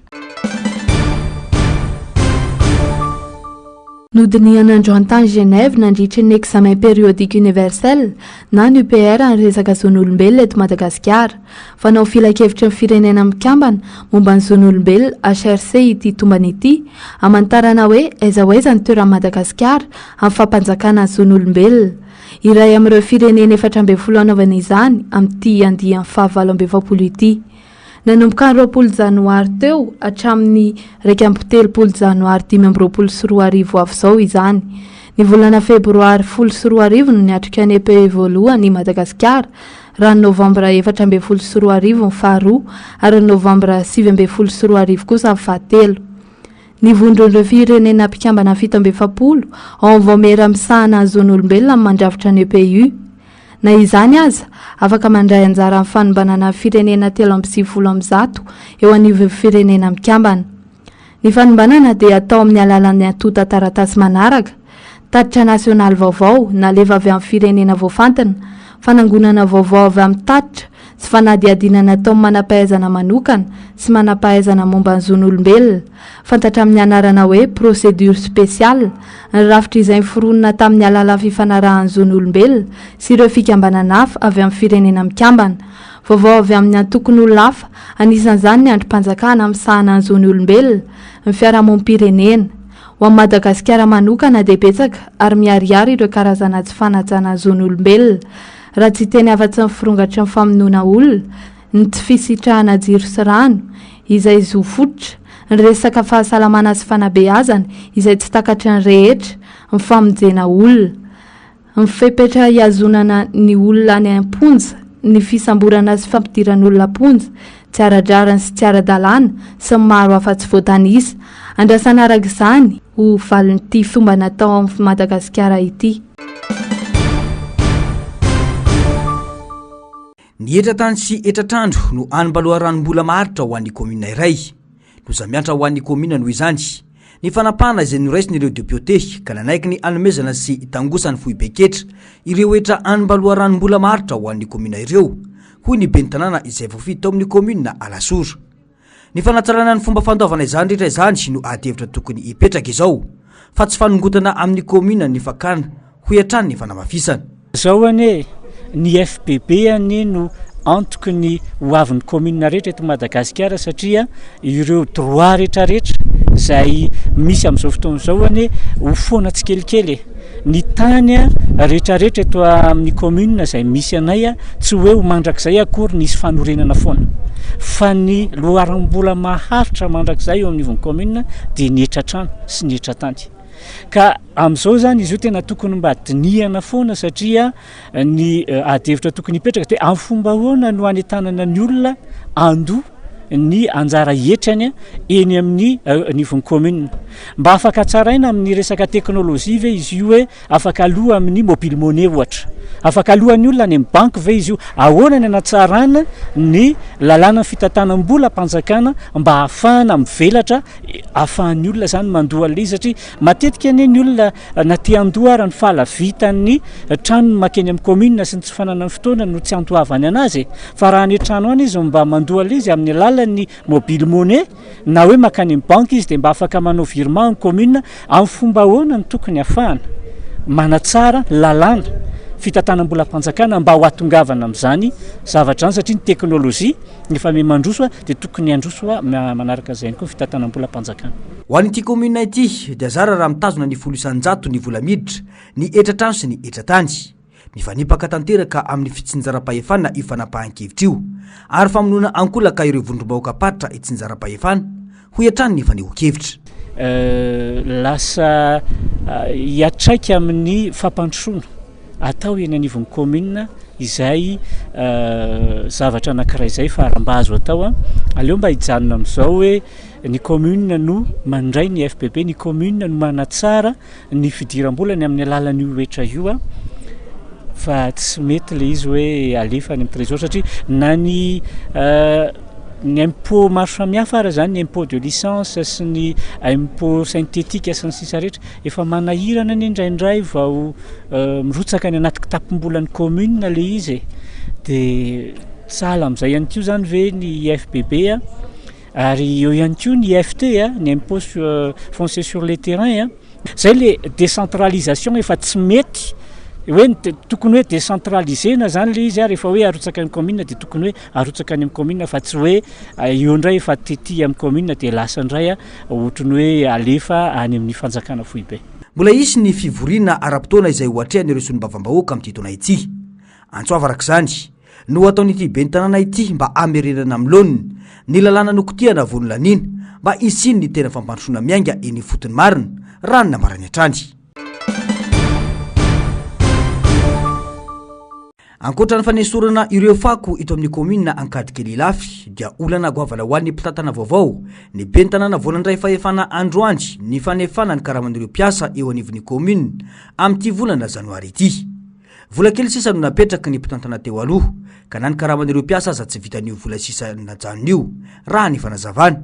Nodiniana Androantany Genève nandritry ny examen périodique universel na ny UPR ny resaka zon'olombelona eto Madagasikara. Fanao filakevitra ny firenena mikambana momba ny zon'olombelona HRC ity tombany ity amantarana hoe aiza ho aiza ny toeran'i Madagasikara amin'ny fampanjakana ny zon'olombelona. Iray amin'ireo firenena 14 anaovana izany amin'ity andiany 27 ity. Nanomboka ny 20 janoary teo hatramin'ny 17 janoary 2024 avy izao izany. Ny volana febroary 24 no niatrika ny EP voalohany Madagasikara, raha ny novambra 14 ny faharoa ary novambra 17 kosa ny fahatelo. Ny vondron'ireo firenena mpikambana 70 ao vomera misahana ny zon'olombelona mandravitra ny EPU. Na izany aza, afaka mandray anjara amin'ny fanombanana firenena 360 eo anivon'ny firenena mikambana. Ny fanombanana dia atao amin'ny alalan'ny antota taratasy manaraka, tatitra nasionaly vaovao naleva avy amin'ny firenena voafantana, fanangonana vaovao avy amin'ny tatitra sy fanadihadinana atao manam-pahaizana manokana sy manam-pahaizana momba ny zon'olombelona, fantatra amin'ny anarana hoe procédure spéciale, ny rafitra izay foronina tamin'ny alalan'ny fifanarahan'ny zon'olombelona sy ireo fikambanana hafa avy amin'ny firenena mikambana. Vaovao avy amin'ny antokon'olona hafa, anisan'izany ny androm-panjakana misahana ny zon'olombelona, ny fiarahamonim-pirenena. Ho an'i Madagasikara manokana dia betsaka ary miharihary ireo karazana tsy fanajana ny zon'olombelona. Raha tsy teny afa-tsy ny firongatry ny famonoana olona, ny tsy fisitrahana jiro sy rano izay zo fototra, ny resaka fahasalamana sy fanabeazana izay tsy takatry ny rehetra, ny famonjena olona, ny fepetra hiazonana ny olona any am-ponja, ny fisamborana sy fampidiran'olona am-ponja, tsy ara-drarany sy tsy ara-dalàna sy maro hafa tsy voatanisa. Andrasana araka izany ho valin'ity fomba natao amin'ny Madagasikara ity. Ny etratany sy etratrandro no animbaloha ranombola maharitra ho an'ny komina iray. Lozamiantra ho an'ny komina noho izany. Ny fanapahana izay noraisiny ireo député ka nanaiky ny anomezana sy itangosany fohibeketra ireo etra animbaloha ranombola maharitra ho an'ny komina ireo. Hoy ny ben'ny tanàna izay voafito tao amin'ny komina Alasora. Ny fanatsarana ny fomba fandaovana izany rehetra izany no adihevitra tokony hipetraka izao, fa tsy fanongotana amin'ny komina ny fakana ho iatrany ny fanamafisana. Zao ane ny FPB ane no antoky ny hoavin'ny komina rehetra eto Madagasikara satria ireo droit rehetrarehetra izay misy amin'izao fotoana izao ane ho foana tsikelikely. Ny tany rehetrarehetra eto amin'ny komina izay misy anay tsy hoe ho mandrakizay akory nisy fanorenana foana. Fa ny loharam-bola maharitra mandrakizay eo amin'ivon'ny komina dia ny etratrano sy ny etratany. Ka amin'izao zany izy io tena tokony mba dinihana foana satria ny adihevitra tokony hipetraka dia amin'ny fomba ahoana no hanetanana ny olona andoha ny anjara etrany eny amin'ny nivon'ny komina. Mba afaka tsaraina amin'ny resaka teknôlôjia ve izy io hoe afaka aloha amin'ny mobile monnaie ohatra. Afaka alohan'ny olona any amin'ny banky ve izy io, ahoana ny anatsarana ny lalàna fitantanam-bola mpanjakana mba ahafahana mivelatra ahafahan'ny olona zany mandoa le satria matetika ane ny olona na te andoha ary ny fahalavitany trano makeny amin'ny komina sy ny tsy fananany fotoana no tsy andohavany anazy, fa raha ny trano any izy mba mandoa le izy amin'ny alalan'ny mobile monnaie na hoe makany amin'ny banky izy dia mba afaka manao virement ny komina amin'ny fomba ahoana ny tokony ahafahana manatsara lalàna fitantanam-bola mpanjakana mba ho atongavana amin'izany zavatra zany satria ny teknôlôjia efa mandroso dia tokony androso manaraka izay koa fitantanam-bola mpanjakana. Ho an'ity komina ity dia zara raha mitazona ny 100 ny vola miditra, ny etratrano sy ny etratany. Mifanipaka tanteraka amin'ny fitsinjaram-pahefana ifanapahan-kevitra io ary famonoana ankolaka ireo vondrom-bahoaka paritra itsinjaram-pahefana ho iatrany ny faneho-kevitra. Lasa hiatraika amin'ny fampandrosoana atao eny anivon'ny komina izay zavatra anankiray izay fa raha mba azo atao a aleo mba hijanona amin'izao hoe ny commune no mandray ny FPP, ny commune no manatsara ny fidiram-bolany amin'ny alalan'io rehetra io a fa tsy mety le izy hoe alefa any amin'ny trésor satria na ny impôt maro samihafa ara zany ny impôt de licence sy ny impôt synthétique sy ny sisa rehetra efa manahirana ny indraindray vao mirotsaka ny anaty kitapom-bolan'ny commune le izy de tsala amin'izay ihany koa zany ve ny FPB a ary eo ihany koa ny FT a ny impôt foncier sur les terrains a zay le décentralisation efa tsy mety hoe tokony hoe décentralisena zany le izy rehefa hoe arotsaka amin'ny commune de tokony hoe arotsaka any amin'ny commune fa tsy hoe io indray efa tety amin'ny commune de lasa indray a ohatrany hoe alefa any amin'ny fanjakana fohy be. Mbola isy ny fivoriana ara-potoana izay hoatrehan'ireo sonim-bavambahoaka amin'ny titona ity. Antsoava arak'izany no ataon'ity ben'ny tanàna ity mba amerenana amin'ny laoniny ny lalàna nokotihana vonolaniana mba isiny ny tena fampandrosoana miainga eny fotony marina raha ny namarany hatrany. Ankoatra ny fanesorana ireo fako ito amin'ny commune Ankadikely Ilafy dia olana goavana ho an'ny mpitantana vaovao ny ben'ny tanàna volan'indray fahefana androandry ny fanefana ny karaman'ireo mpiasa eo anivon'ny commune amin'ity volana janoary ity. Vola kely sisa no napetraky ny mpitantana teo aloha ka na ny karaman'ireo mpiasa aza tsy vitan'io vola sisa najanon'io raha ny fanazavana.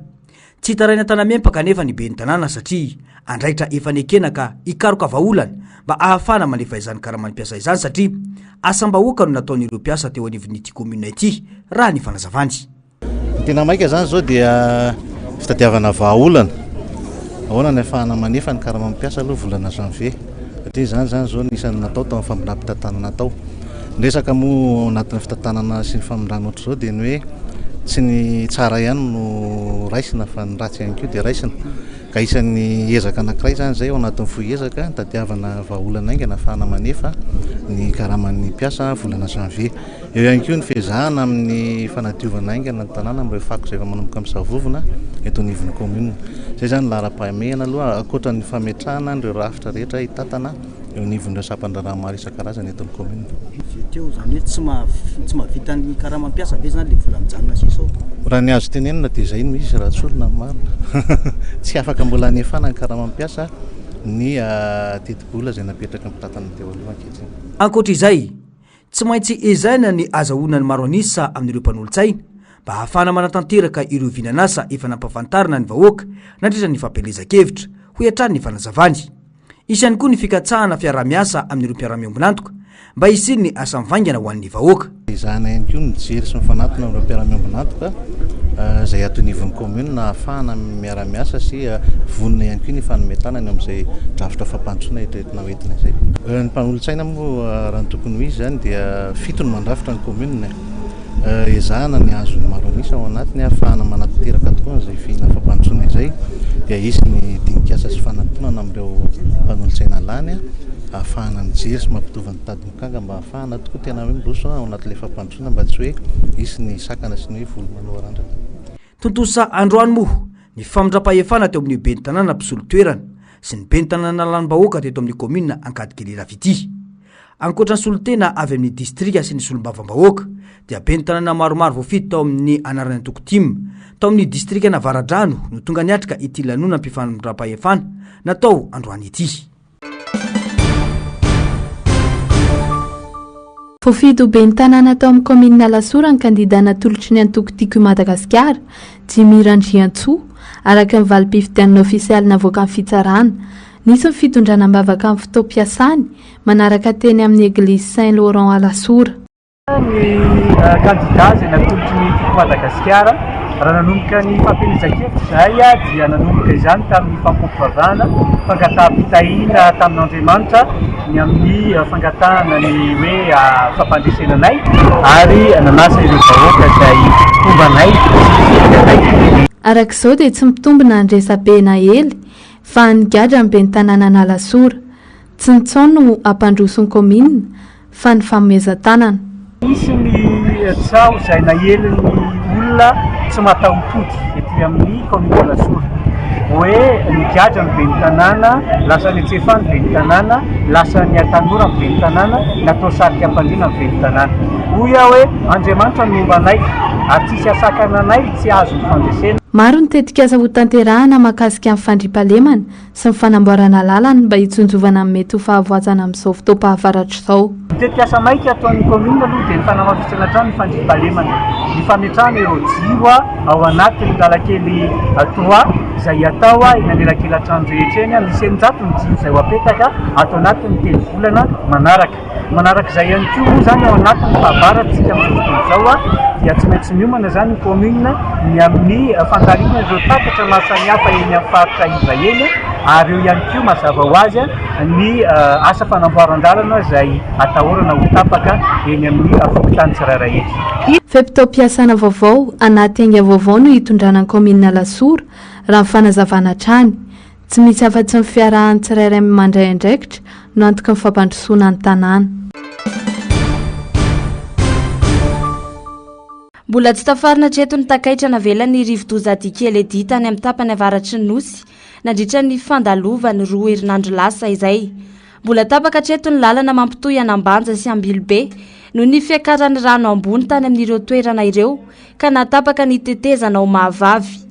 Tsy hitaraina tanamempaka nefa ny ben'ny tanàna satria andraitra efa nekena ka ikaroka vaolana mba ahafana manefa izany karaman'ny mpiasa izany satria asam-bahoaka no nataon'ireo mpiasa teo anivon'ity commune ity raha ny fanazavany. Tena maika zany zao dia fitadiavana vahaolana ahoana ny ahafahana manefa ny karaman'ny mpiasa aloha volana janvier satria zany zao nisan'ny natao tao amin'ny famonram-pitantanana tao. Resaka moa anatin'ny fitantanana sy ny famondrana ohatr' zao dia ny hoe tsy ny tsara ihany no raisina fa ny ratsy ihany koa dia raisina ka isan'ny ezaka anankiray zany zay ao anatin'ny fohy ezaka tadiavana vahaolana aingana ahafahana manefa ny karaman'ny mpiasa volana janvier. Eo ihany koa ny fezahana amin'ny fanadiovana aingana ny tanàna amin'ireo fako izay efa manomboka amin'ny savovona eto anivon'ny commune. Zay zany lara-pahamehana aloha akoatra ny fametrahana ireo rafitra rehetra hitatana eo anivon'ireo sampandra maro isan-karazany eto amin'ny commune. Teo zany hoe tsy mahavita ny karaman'ny mpiasa ve zany le vola mijanona sisa ao? Raha ny azo tenenina dia izay misy raha tsorona marina tsy afaka mbola hanefana ny karaman'ny mpiasa ny teti-bola izay napetraka ny mpitantana teo aloha ankehitriny. Ankoatra izay tsy maintsy ezaina ny azahoana ny maro anisa amin'ireo mpanolo-tsaina mba ahafana manatanteraka ireo vinanasa efa nampahafantarina ny vahoaka nandritra ny fampelezan-kevitra ho hiatrany ny fanazavany. Isany koa ny fikatsahana fiara-miasa amin'ireo mpiara-miombonantoka mba isiny ny asa mivaingana ho an'ny vahoaka. Izana ihany koa ny jery sy mifanatona amin'ireo mpiara-miombonantoka izay ato anivon'ny commune na ahafahana miara-miasa sy vonona ihany koa ny fanometana ny amin'izay drafitra fampandrosoana etetina hoentina izay. Ny mpanolo-tsaina moa raha ny tokony ho izy zany dia fito ny mandrafitra ny commune ezahana ny azony maro anisa ao anatiny ahafahana manatanteraka tokoa izay fihina fampandrosoana izay dia isy ny dinikasa sy fanantonana amin'ireo mpanolo-tsaina lany ahafahana mijery sy mampitovy ny tady mikanga mba ahafahana tokoa tena hoe miroso ao anatin'ilay fampandrosoana mba tsy hoe isy ny sakana sy ny hoe volo maloharandrana. Tontosa androany moa ny famindram-pahefana teo amin'ny ben'ny tanàna mpisolo toerana sy ny ben'ny tanàna lanim-bahoaka teto amin'ny commune Ankadikely Ilafy ity. Ankoatra ny solotena avy amin'ny distrika sy ny solom-bavambahoaka dia ben'ny tanàna maromaro voafito tao amin'ny anarany Tokotima tao amin'ny distrika Navaradrano no tonga niatrika ity lanona mpifamindram-pahefana natao androany ity. Voafido ben'ny tanàna tao amin'ny commune Lasora ny kandidana tolotry ny Antokotiko Madagasikara Jimmy Randriantsoa araka ny valim-pifidianana ofisialy navoaka amin'ny fitsarana. Nisy ny fitondrana mbavaka amin'ny fotoam-piasany manaraka teny amin'ny Église Saint-Laurent à Lasora. Ny kandida izay natolotry ny Tiko Madagasikara raha nanomboka ny fampelezan-kevitra izay dia nanomboka izany tamin'ny fampiompivavahana fangataham-pitahina tamin'Andriamanitra ny amin'ny fangatahana ny hoe fampandresenanay ary nanasa ireo vahoaka izay fombanay. Arak'izao dia tsy mitombina ny resa-pena ely fa ny gadra ny ben'ny tanàna Lasora tsy nitsaona no ampandrosony commune fa ny fanomezan-tanana. Misy ny tsao izay nahelin'ny olona tsy mataho-pody ety avy amin'ny commune Lasoa hoe ny Gadra ny be ny tanàna, lasa ny Tsefany be ny tanàna, lasa ny Atanora be ny tanàna, natao sarika Ampandriana be ny tanàna. Hoy aho hoe Andriamanitra no momba anay ary tsisy asakana anay tsy azo ny fandresena. Maro ny tetikasa ho tanterahana mahakasika amin'ny fandriam-pahalemana sy ny fanamboarana lalana mba hitsonjovana amin'ny mety ho fahavoazana amin'izao fotoam-pahavaratra izao. Tetikasa maika ataon'ny commune aloha dia ny fanamafisana trano ny fandriam-pahalemana. Ny fametrahana ireo jiro ao anatin'ny lalakely 3 izay atao eny anelakelan-trano rehetra eny misy eninjato ny jiro izay ho apetaka atao anatin'ny telo volana manaraka. Manaraka izay ihany koa moa zany ao anatin'ny fahavaratsika amin'ny fotoana izao dia tsy maintsy miomana zany ny commune ny amin'ny fandaharana ireo tatatra maro samihafa eny amin'ny faritra iva eny ary eo ihany koa mazava ho azy ny asa fanamboaran-dalana izay atahorana ho tapaka eny amin'ny fokontany tsirairay ety. Fempitam-piasana vaovao anaty ainga vaovao no hitondrana ny commune Lasoa raha ny fanazavana trany. Tsy misy afa-tsy ny fiarahan'ny tsirairay mandray andraikitra no antoka ny fampandrosoana ny tanàna. Mbola tsy tafarina treto ny takaitra navelany rivo-dozady kely edy tany amin'ny tapany avaratry ny nosy nandritra ny fandalovany roa herinandro lasa izay. Mbola tapaka treto ny lalana mampitohy Anambanja sy Ambilobe no ny fiakaran'ny rano ambony tany amin'ireo toerana ireo ka natapaka ny tetezana ao mahavavy.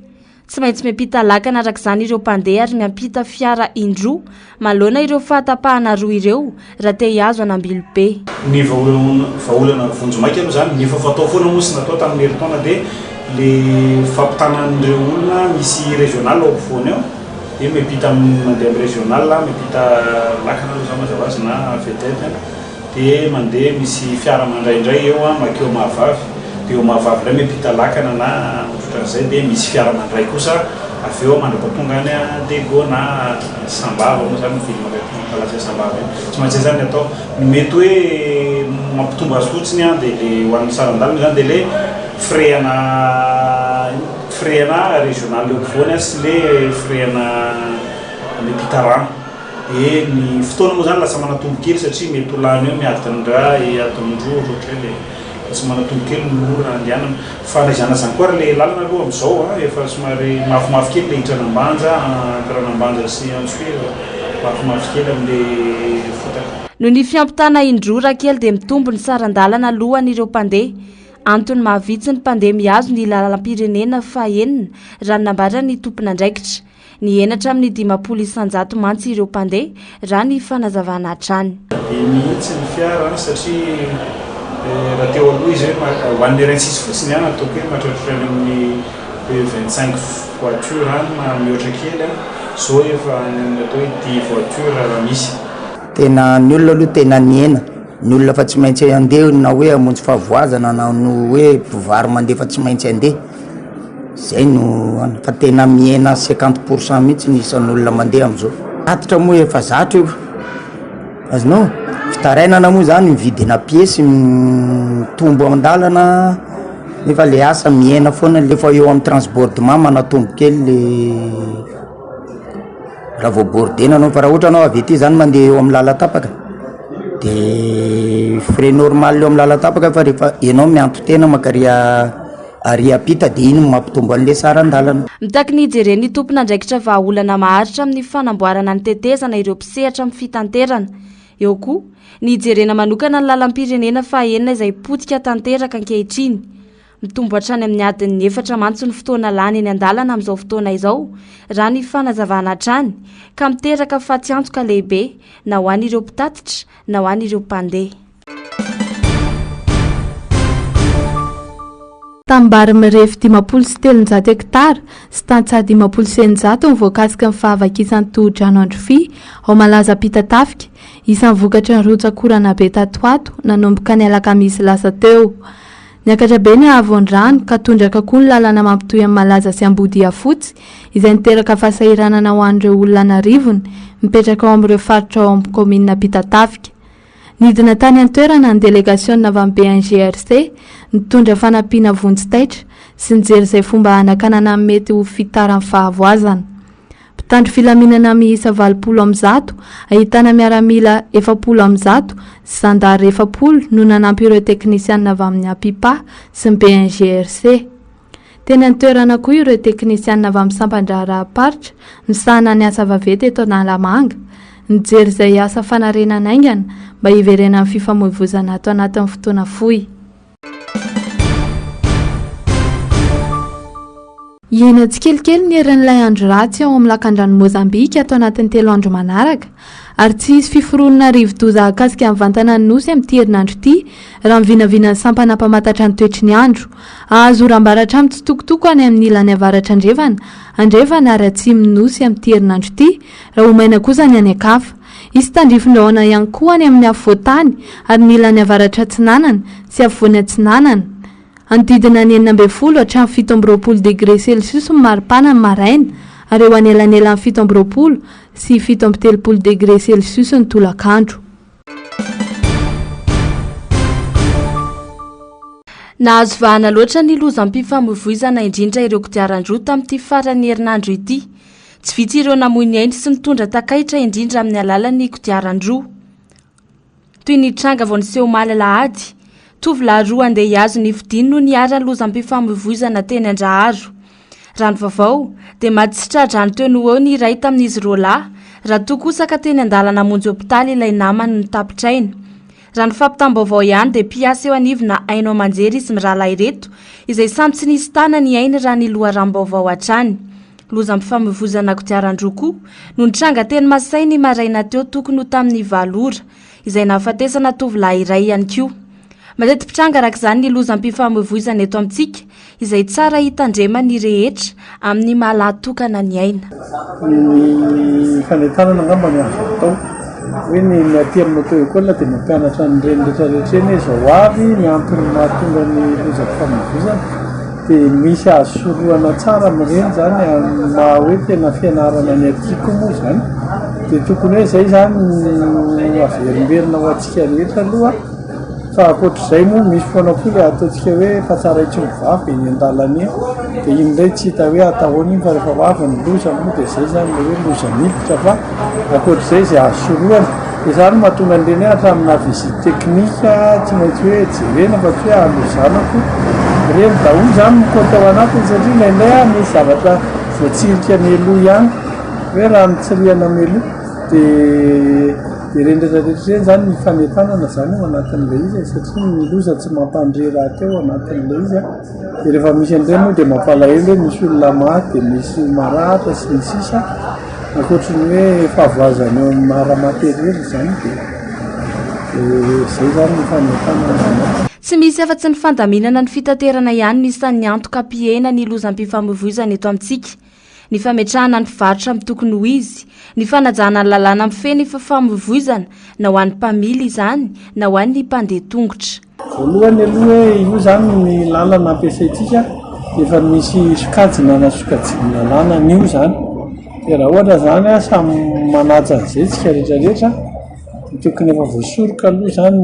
Tsy maintsy miampita lakana arak'izany ireo mpandeha ary miampita fiara indroa malona ireo fahatapahana roa ireo raha te hiazo an'Ambilobe. Ny vahaolana vonjomaika aloha zany ny fatao foana moa sy natao tamin'ny herintaona dia le fampitanan'ireo olona misy régional ao ampovoany ao dia miampita mandeha amin'ny régional miampita lakana aloha zany mazava azy na vedette dia mandeha misy fiara mandraindray eo makeo mahavavy dia eo mahavavy iray miampita lakana na ohatran'izay dia misy fiara mandray kosa avy eo mandrapatonga any Dego na Sambava moa zany film palace Sambava tsy maintsy zany atao mety hoe mampitombo azy fotsiny dia le ho an'ny sarandalina zany dia le freana régional eo ampovoany sy le freana miampita rano dia ny fotoana moa zany lasa manatombo kely satria mety ho lany eo miaditra ndray atomindroa ohatry hoe tsy manatombo kely nora andianana fa naizana zany koa le lalana aloha amin'izao efa somary mafimafy kely le hitranambanja Antaranambanja sy Antsofira mafimafy kely amin'le fotaka. No ny fiampitana indrora kely dia mitombo ny sarandalana alohan'ireo mpandeha antony mahavitsy ny mpandeha mihazo ny lalam-pirenena fahenina raha nambara ny tompon'andraikitra ny enatra amin'ny 500 isanjato mantsy ireo mpandeha raha ny fanazavana hatrany. Mihitsy ny fiara satria raha teo aloha izy ho an'ny RN6 fotsiny ataoko hoe mahatratrany amin'ny 25 voiture mihoatra kely zao efa atao hoe 10 voiture raha misy. Tena ny olona aloha tena niena ny olona fa tsy maintsy andeha na hoe hamonjy fahavoazana na no hoe mpivary mandeha fa tsy maintsy andeha zay no fa tena miena 50% mihitsy ny isan'olona mandeha amin'izao. Atitra moa efa zatra io azonao fitarainana moa zany mividina piesy mitombo an-dalana nefa le asa miena foana lefa eo amin'ny transportement manatombo kely le raha vao bordena anao fa raha ohatra anao avy ety zany mandeha eo amin'ny lalatapaka dia frais normal eo amin'ny lalatapaka fa rehefa ianao mianto tena makaria ary apita dia iny mampitombo an'le saran-dalana. Mitaky ny ijeren'ny tompon'andraikitra vahaolana maharitra amin'ny fanamboarana ny tetezana ireo mpisehatra amin'ny fitanterana. Eo koa ny ijerena manokana ny lalam-pirenena fahenina izay potika tanteraka ankehitriny. Mitombo hatrany amin'ny adiny 4 mantsy ny fotoana lany eny an-dalana amin'izao fotoana izao raha ny fanazavana hatrany ka miteraka fahatsiantsoka lehibe na ho an'ireo mpitatitra na ho an'ireo mpandeha. Tambary mirefy 503 hektara sy tantsaha 500 ny voakasika ny fahavakisan'ny tohodrano Androfia ao malaza Pitatafika isan'ny vokatra ny rotsakorana be tatoato nanomboka ny alakamisy lasa teo. Niakatra be ny ahavoan-drano ka tondraka koa ny lalana mampitohy amin'ny malaza sy Ambodia fotsy izay niteraka fahasahiranana ho an'ireo olona narivony mipetraka ao amin'ireo faritra ao amin'ny komina Pitatafika. Nidina tany an-toerana ny délégation avy amin'ny BNGRC nitondra fanampiana vonjy-taitra sy nijery izay fomba hanakanana mety ho fitaran'ny fahavoazana. Mpitandro filaminana miisa 200 ahitana miaramila 700 sy zandary 700 no nanampy ireo teknisianina avy amin'ny APIPA sy ny BNGRC. teny antoerana koa ireo teknisianina avy amin'ny sampandraraparitra misahana ny asa vavety eto Analamanga nijery izay asa fanarenana aingana mba hiverena amin'ny fifamoivoizana ato anatin'ny fotoana fohy. Iena tsikelikely ny herin'ilay andro ratsy ao amin'ny lakan-drano Mozambika ato anatin'ny 3 andro manaraka ary tsy hisy fiforonana rivo-doza akasika amin'ny vantana ny nosy amin'ity herinandro ity raha mivinavinany sampana mpamatatra ny toetry ny andro. Ahazo oram-baratra amin'ny tsitokotoko any amin'ny ilany avaratra andrevana ary atsimo ny nosy amin'ity herinandro ity raha omaina kosa ny any akafa. Isy tandrifindrahona ihany koa any amin'ny afovoantany ary ny ilany avaratra atsinanana sy afovoany atsinanana. Andidina ny 40 hatramin'ny 17 degré Celsius maripana maraina ary eo anelanelan'ny 17 sy 17 degré Celsius ny tolakandro. Nahazo vahana loatra ny lozam-pifamoivoizana indrindra ireo kodiaran-droa tamin'ity faran'ny herinandro ity. Tsy vitsy ireo namoy ny ainy sy nitondra takaitra indrindra amin'ny alalan'ny kodiaran-droa. Toy ny tranga vao niseho omaly alahady, tovolahy roa andeha hiazo ny fidiny no niara ny lozam-pifamoivoizana teny Andraharo. Rano vaovao dia matsitra drano teo no eo ny iray tamin'izy roa lahy, raha toa kosa ka teny an-dalana monjy hopitaly ilay namany no tapitraina. Raha ny fampitam-baovao ihany dia mpiasa eo anivona Aino Amanjery izy mirahalahy ireto, izay samy tsy nisy tana ny ainy raha ny loharam-baovao hatrany. Lozam-pifamoivoizana kodiaran-droa koa no nitranga teny Masay ny maraina teo tokony ho tamin'ny 7 ora, izay nahafatesana tovolahy iray ihany koa. Mateti-pitranga araka izany ny lozam-pifamoivoizana eto amintsika, izay tsara hitandrema ny rehetra amin'ny mahalatokana ny aina. Ny fanentanana angamba ny azo atao hoe ny miaty amin'ny auto-école dia mampianatra ny reny rehetrarehetra eny izao avy miantony mahatonga ny lozam-pifamoivoizana dia misy azo sorohana tsara amin'ireny zany maha hoe tena fianarana ny atiako moa zany dia tokony hoe izay zany averimberina ho antsika rehetra aloha. Fa ankoatr'izay moa misy foana koa ilay ataontsika hoe fa tsara itsy mivavy eny an-dalana dia iny indray tsy hita hoe atahoana iny fa rehefa vavy ny loza moa dia izay zany hoe loza miditra fa ankoatr'izay izay azo sorohana dia izany mahatonga an'ireny hatramina visite teknika tsy maintsy hoe jerena fa tsy hoe alozanako ireny daholo zany mikoty ao anatiny satria indraindray misy zavatra voatsirika ny aloha ihany hoe raha nitsirihana mialoha dia ireny rehetrarehetra ireny zany ny fanentanana zany ao anatin'ilay izy satria ny loza tsy mampandre raha teo anatin'ilay izy dia rehefa misy an'ireny moa dia mampalahelo hoe misy olona maty dia misy maratra sy ny sisa ankoatrany hoe fahavoazana eo amin'ny ara-materiely zany dia izay zany ny fanentanana. Tsy misy afa-tsy ny fandaminana ny fitaterana ihany ny isan'ny antoka mpiena ny lozam-pifamoivoizana eto amintsika. Ny fametrahana ny mpivarotra amin'ny tokony ho izy, ny fanajana ny lalàna mifehy fifamoivoizana na ho an'ny mpamily izany na ho an'ny mpandeha tongotra. Voalohany aloha hoe io zany ny lalana ampiasaintsika dia efa misy sokajina na sokajina lalàna an'io zany. Dia raha ohatra zany samy manaja an'izay tsika rehetrarehetra tokony efa voasoroka aloha zany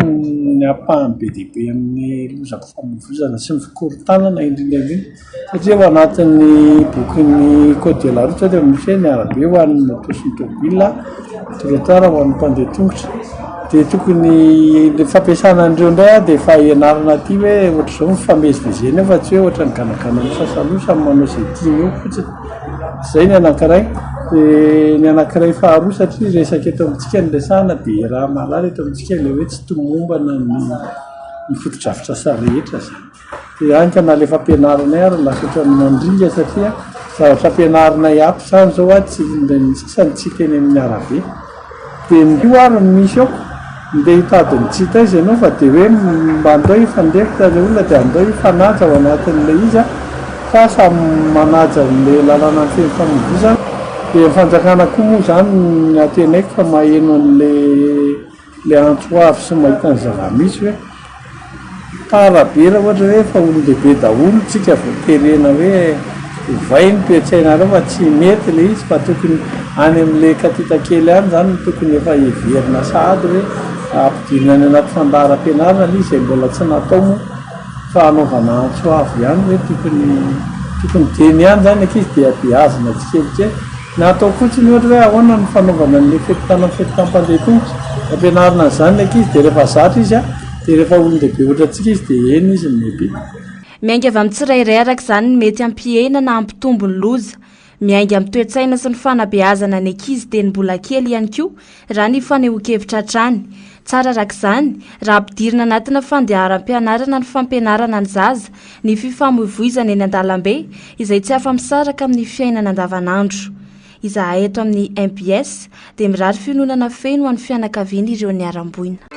ny ampahany be dia be amin'ny lozam-pifamoivoizana sy ny fikorontanana indrindraindrindra satria ao anatin'ny bokin'ny code de la route dia misy ny arabe ho an'ny moto sy ny tômôbila trottoir ho an'ny mpandeha tongotra dia tokony ny fampiasana an'ireo indray dia efa ianarana aty hoe ohatr'izao mifamezivezena fa tsy hoe ohatra ny ganagana ny sasaloha samy manao izay tiany eo fotsiny. Izay ny anankiray. Ny anankiray faharoa satria resaka eto amintsika ny resahana dia raha malala eto amintsika ilay hoe tsy tomombana ny fotodrafitra sa rehetra zany. Dia anka na ilay fampianaranay ary lasatra ny mandringa satria zavatra ampianarana iapo zany zao tsy sasany tsy teny amin'ny arabe. Dia nio ary misy ao ndeha hitady mitsita izy ianao fa dia hoe mba andao ifandefitra ilay olona dia andao ifanaja ao anatin'ilay izy fa samy manaja ilay lalàna ny fifamoivoizana. Dia fanjakana koa moa zany ny atenaiko fa maheno an'ilay antsoavy sy mahita ny zava-misy hoe parabe raha ohatra hoe fa olon-dehibe daholo tsika voaterena hoe vai ny toe-tsainareo fa tsy mety ilay izy fa tokony any amin'ilay katita kely any zany tokony efa heverina sady hoe ampidirina any anaty fandaharam-pianarana ilay izay mbola tsy natao moa fa anaovana antsoavy ihany hoe tokony deny ihany zany ankizy dia beazina tsikelikely. Natao fotsiny ohatra hoe ahoana ny fanaovana ny fetitam-pandeha tongotra ampianarina an'izany ny ankizy dia rehefa zatra izy dia rehefa olon-dehibe ohatra antsika izy dia eny izy mety. miainga avy amin'ny tsirairay araka izany ny mety ampihena na ampitombo ny loza miainga amin'ny toetsaina sy ny fanabeazana ny ankizy teny mbola kely ihany koa raha ny fanehoan-kevitra hatrany tsara araka izany raha ampidirina anatina fandeharam-pianarana ny fampianarana ny zaza ny fifamoivoizana eny an-dalambe izay tsy afa-misaraka amin'ny fiainana andavanandro izahay eto amin'ny MPS dia mirary fiononana feno ho an'ny fianakaviana ireo niaram-boina.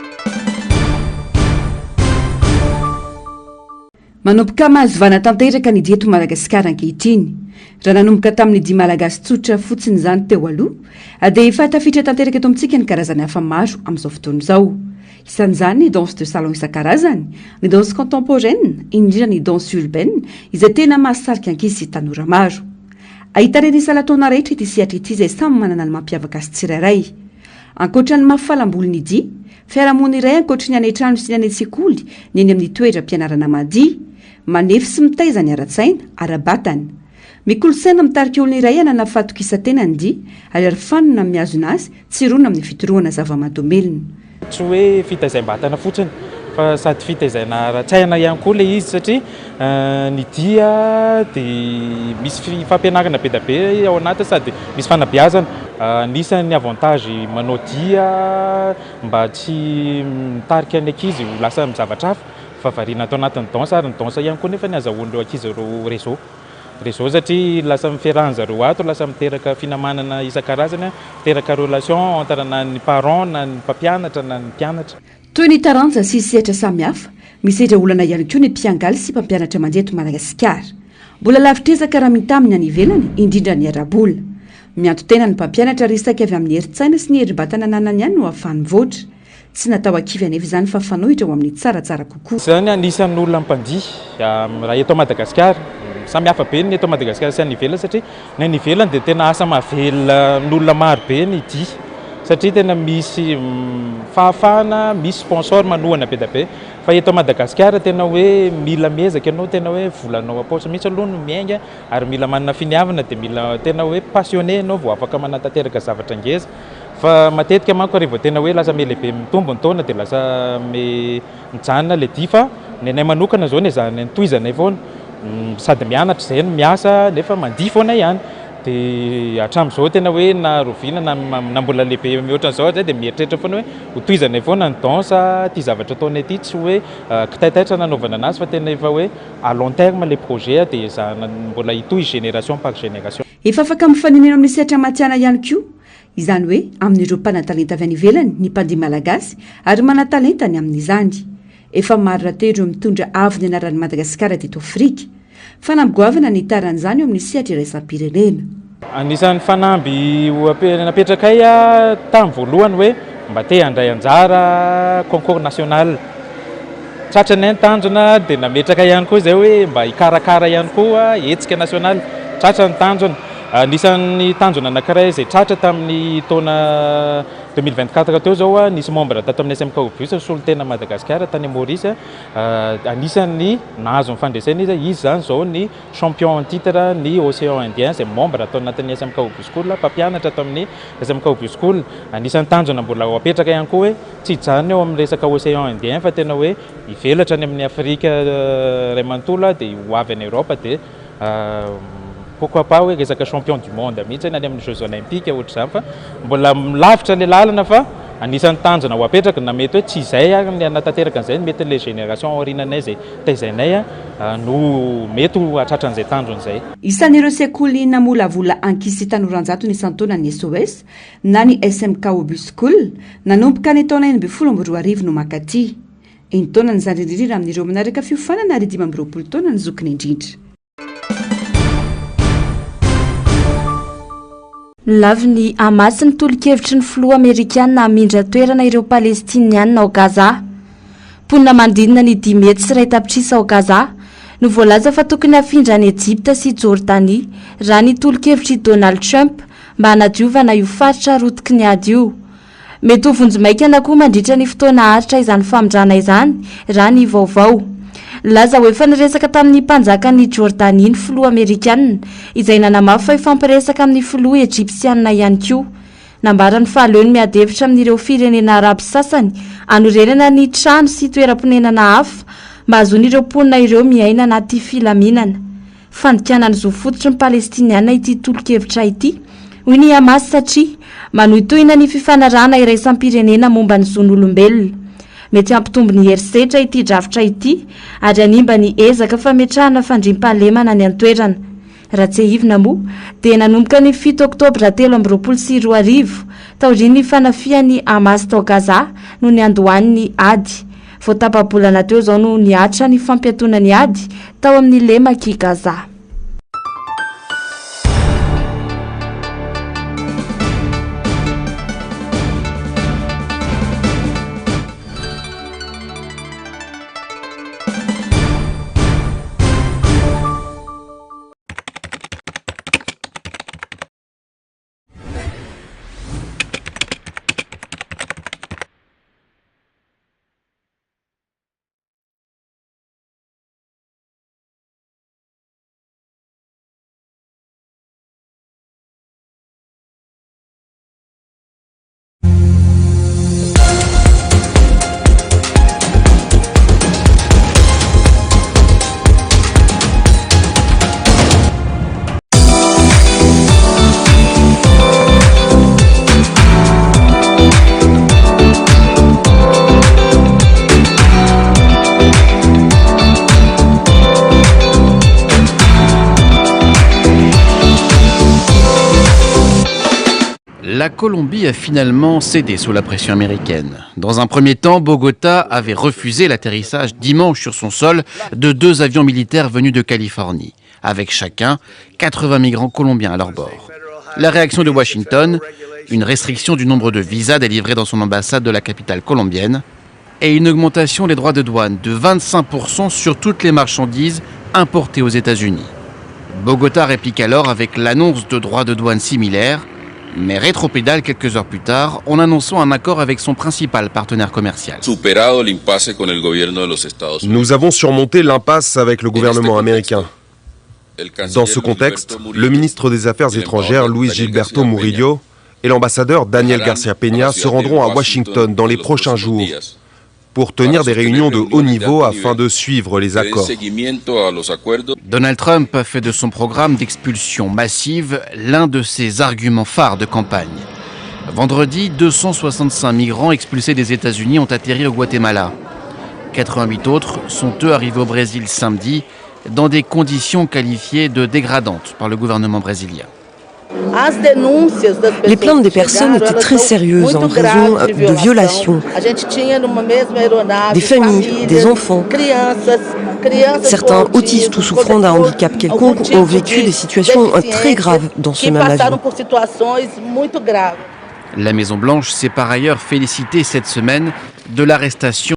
Manomboka mahazovana tanteraka ny dieto Madagasikara ankehitriny raha nanomboka tamin'ny dia malagasy tsotra fotsiny izany teo aloha dia efa tafiditra tanteraka eto amintsika ny karazany hafa maro amin'izao fotoana izao. Isan'izany ny danse de salon isan-karazany, ny danse contemporaine, indrindra ny danse urbaine izay tena mahasarika ankizy sy tanora maro. Ahitareny isan-taona rehetra ity sehatra ity izay samy manana ny mampiavaka azy tsirairay. Ankoatra ny mafalam-bolony dia, fiarahamonina iray ankoatra ny any an-trano sy ny any an-tsekoly ny eny amin'ny toeram-pianarana madia, manefy sy mitaiza ny ara-tsaina ara-batana. Mikolosaina mitarika olona iray anana fatokisa-tena ny dia ary arifanina miazona azy tsy rona amin'ny fitorohana zava-mahadomelona. Tsy hoe fitaizam-batana fotsiny fa sady fitaizana ara-tsaina ihany koa ilay izy satria ny dia dia misy fampianarana be da be ao anaty sady misy fanabeazana. Anisan'ny avantage manao dia mba tsy mitarika ny ankizy ho lasa mizavatra hafa fa variana atao anatin'ny danse ary ny danse ihany koa nefa ny azahoan'ireo ankizy ireo réseau satria lasa mifiarahana zareo ato lasa miteraka finamanana isan-karazany miteraka relation entre na ny parent na ny mpampianatra na ny mpianatra. Toy ny taranja sy sehatra samihafa misy olana ihany koa ny mpiangaly sy mpampianatra mandeha eto Madagasikara. Mbola lavitrezaka raha mitaminy any ivelany indrindra ny arabola. Mianto tena ny mpampianatra resaka avy amin'ny herin-tsaina sy ny herim-batana ananany ihany no ahafahany voatra. Tsy natao akivy anefa izany fa fanohitra ho amin'ny tsaratsara kokoa. Izany anisan'ny olona mpandihy raha eto Madagasikara. Samy hafa be ny eto Madagasikara sy any ivelany satria ny any ivelany dia tena asa mahavela n'olona maro be ny dia satria tena misy fahafahana, misy sponsor manohana be da be. Fa eto Madagasikara tena hoe mila miezaka ianao tena hoe volanao apaotra mihitsy aloha no miainga ary mila manana finiavana dia mila tena hoe passionné ianao vao afaka manatanteraka zavatra ngeza. Fa matetika manko rehefa tena hoe lasa me lehibe mitombo ny taona dia lasa me mijanona le dia fa ny anay manokana zao ny zany tohizanay foana sady mianatra izay no miasa nefa mandihy foana ihany dia hatramin'izao tena hoe na roviana na mbola lehibe mihoatran'izao zay dia mieritreritra foana hoe ho tohizanay foana ny danse ty zavatra ataonay ity tsy hoe kitaitaitra nanaovana anazy fa tena efa hoe à long terme le projet dia zana mbola hitohy génération par génération. Efa afaka mifaninena amin'ny sehatra matiana ihany koa izany hoe amin'ireo mpanatalenta avy any ivelany ny mpandihy malagasy ary manatalenta ny amin'izany. Efa maro rahateo ireo mitondra avo ny anaran'ny Madagasikara teto Afrika. Fanamboavana ny taran'izany eo amin'ny sehatra iraisam-pirenena. Anisan'ny fanamby napetrakay tamin'ny voalohany hoe mba te handray anjara concours national. Tratra ny tanjona dia nametraka ihany koa izay hoe mba hikarakara ihany koa hetsika national. Tratra ny tanjona. Anisan'ny tanjona anankiray izay tratra tamin'ny taona 2024 teo zao nisy membre tato amin'ny SMK Obus solon-tena Madagasikara tany Maurice anisan'ny nahazo ny fandresena izy zany zao ny champion en titre ny Océan Indien izay membre atao anatin'ny SMK Obus School mpampianatra atao amin'ny SMK Obus School. Anisan'ny tanjona mbola ho apetraka ihany koa hoe tsy hijanona eo amin'ny resaka Océan Indien fa tena hoe hivelatra any amin'ny Afrika ray manontolo dia ho avy any Europe dia pourquoi pas hoe resaka champion du monde mihitsy any amin'ny Jeux olympiques ohatr'izany fa mbola lavitra le lalana fa anisan'ny tanjona ho apetraka na mety hoe tsy izay ary ny anatanteraka an'izay mety le génération aoriananay izay taizainay no mety ho hatratra an'izay tanjona izay. Isan'ireo sekoly namolavola ankizy sy tanoranjato ny isan-taona ny SOS na ny SMK Obus School nanomboka ny taona 2024 no mankaty. Eny taona ny zany indrindra amin'ireo manaraka fiofanana ary 2020 taona ny zokiny indrindra. Lavy ny amasy ny tolo-kevitry ny filoha Amerikana hamindra toerana ireo Palestiniana ao Gaza. Ponina mandinina ny 10 mety sy iray tapitrisa ao Gaza no voalaza fa tokony hafindra any Egypta sy Jordanie raha ny tolo-kevitry Donald Trump mba hanadiovana io faritra rotiky ny ady io. Mety ho vonjomaikana koa mandritra ny fotoana aritra izany famindrana izany raha ny vaovao. Laza hoe efa niresaka tamin'ny mpanjakan'ny Jordanie ny filoha Amerikana izay nanamafy fa ifampiresaka amin'ny filoha Egyptiana ihany koa. Nambarany fahaleony miadevitra amin'ireo firenena Arabo sasany anorenana ny trano sy toeram-ponenana hafa mba hazon'ireo mponina ireo miaina anaty filaminana. Fandikanany zo fototry ny palestiniana ity tolo-kevitra ity hoy ny Hamas satria manohitohina ny fifanarahana iraisam-pirenena momba ny zon'olombelona. Mety hampitombo ny herisetra ity drafitra ity ary hanimba ny ezaka fametrahana fandriam-pahalemana ny antoerana. Raha tsy hivina moa dia nanomboka ny 7 oktobra 2024 taorian'ny fanafian'ny Hamas tao Gaza no ny andohan'ny ady. Vao tapa-bolana teo zao no niatra ny fampiatonany ady tao amin'ny lemaky Gaza. La Colombie a finalement cédé sous la pression américaine. Dans un premier temps, Bogota avait refusé l'atterrissage dimanche sur son sol de 2 avions militaires venus de Californie, avec chacun 80 migrants colombiens à leur bord. La réaction de Washington, une restriction du nombre de visas délivrés dans son ambassade de la capitale colombienne et une augmentation des droits de douane de 25% sur toutes les marchandises importées aux États-Unis. Bogota réplique alors avec l'annonce de droits de douane similaires, mais rétropédale quelques heures plus tard en annonçant un accord avec son principal partenaire commercial. Nous avons surmonté l'impasse avec le gouvernement américain. Dans ce contexte, le ministre des Affaires étrangères, Luis Gilberto Murillo, et l'ambassadeur Daniel Garcia Peña se rendront à Washington dans les prochains jours pour tenir des réunions de haut niveau afin de suivre les accords. Donald Trump a fait de son programme d'expulsion massive l'un de ses arguments phares de campagne. Vendredi, 265 migrants expulsés des États-Unis ont atterri au Guatemala. 88 autres sont eux arrivés au Brésil samedi dans des conditions qualifiées de dégradantes par le gouvernement brésilien. Les plaintes des personnes étaient très sérieuses en raison de violations. Des familles, des enfants, certains autistes ou souffrant d'un handicap quelconque ont vécu des situations très graves dans ce même avion. La Maison-Blanche s'est par ailleurs félicitée cette semaine de l'arrestation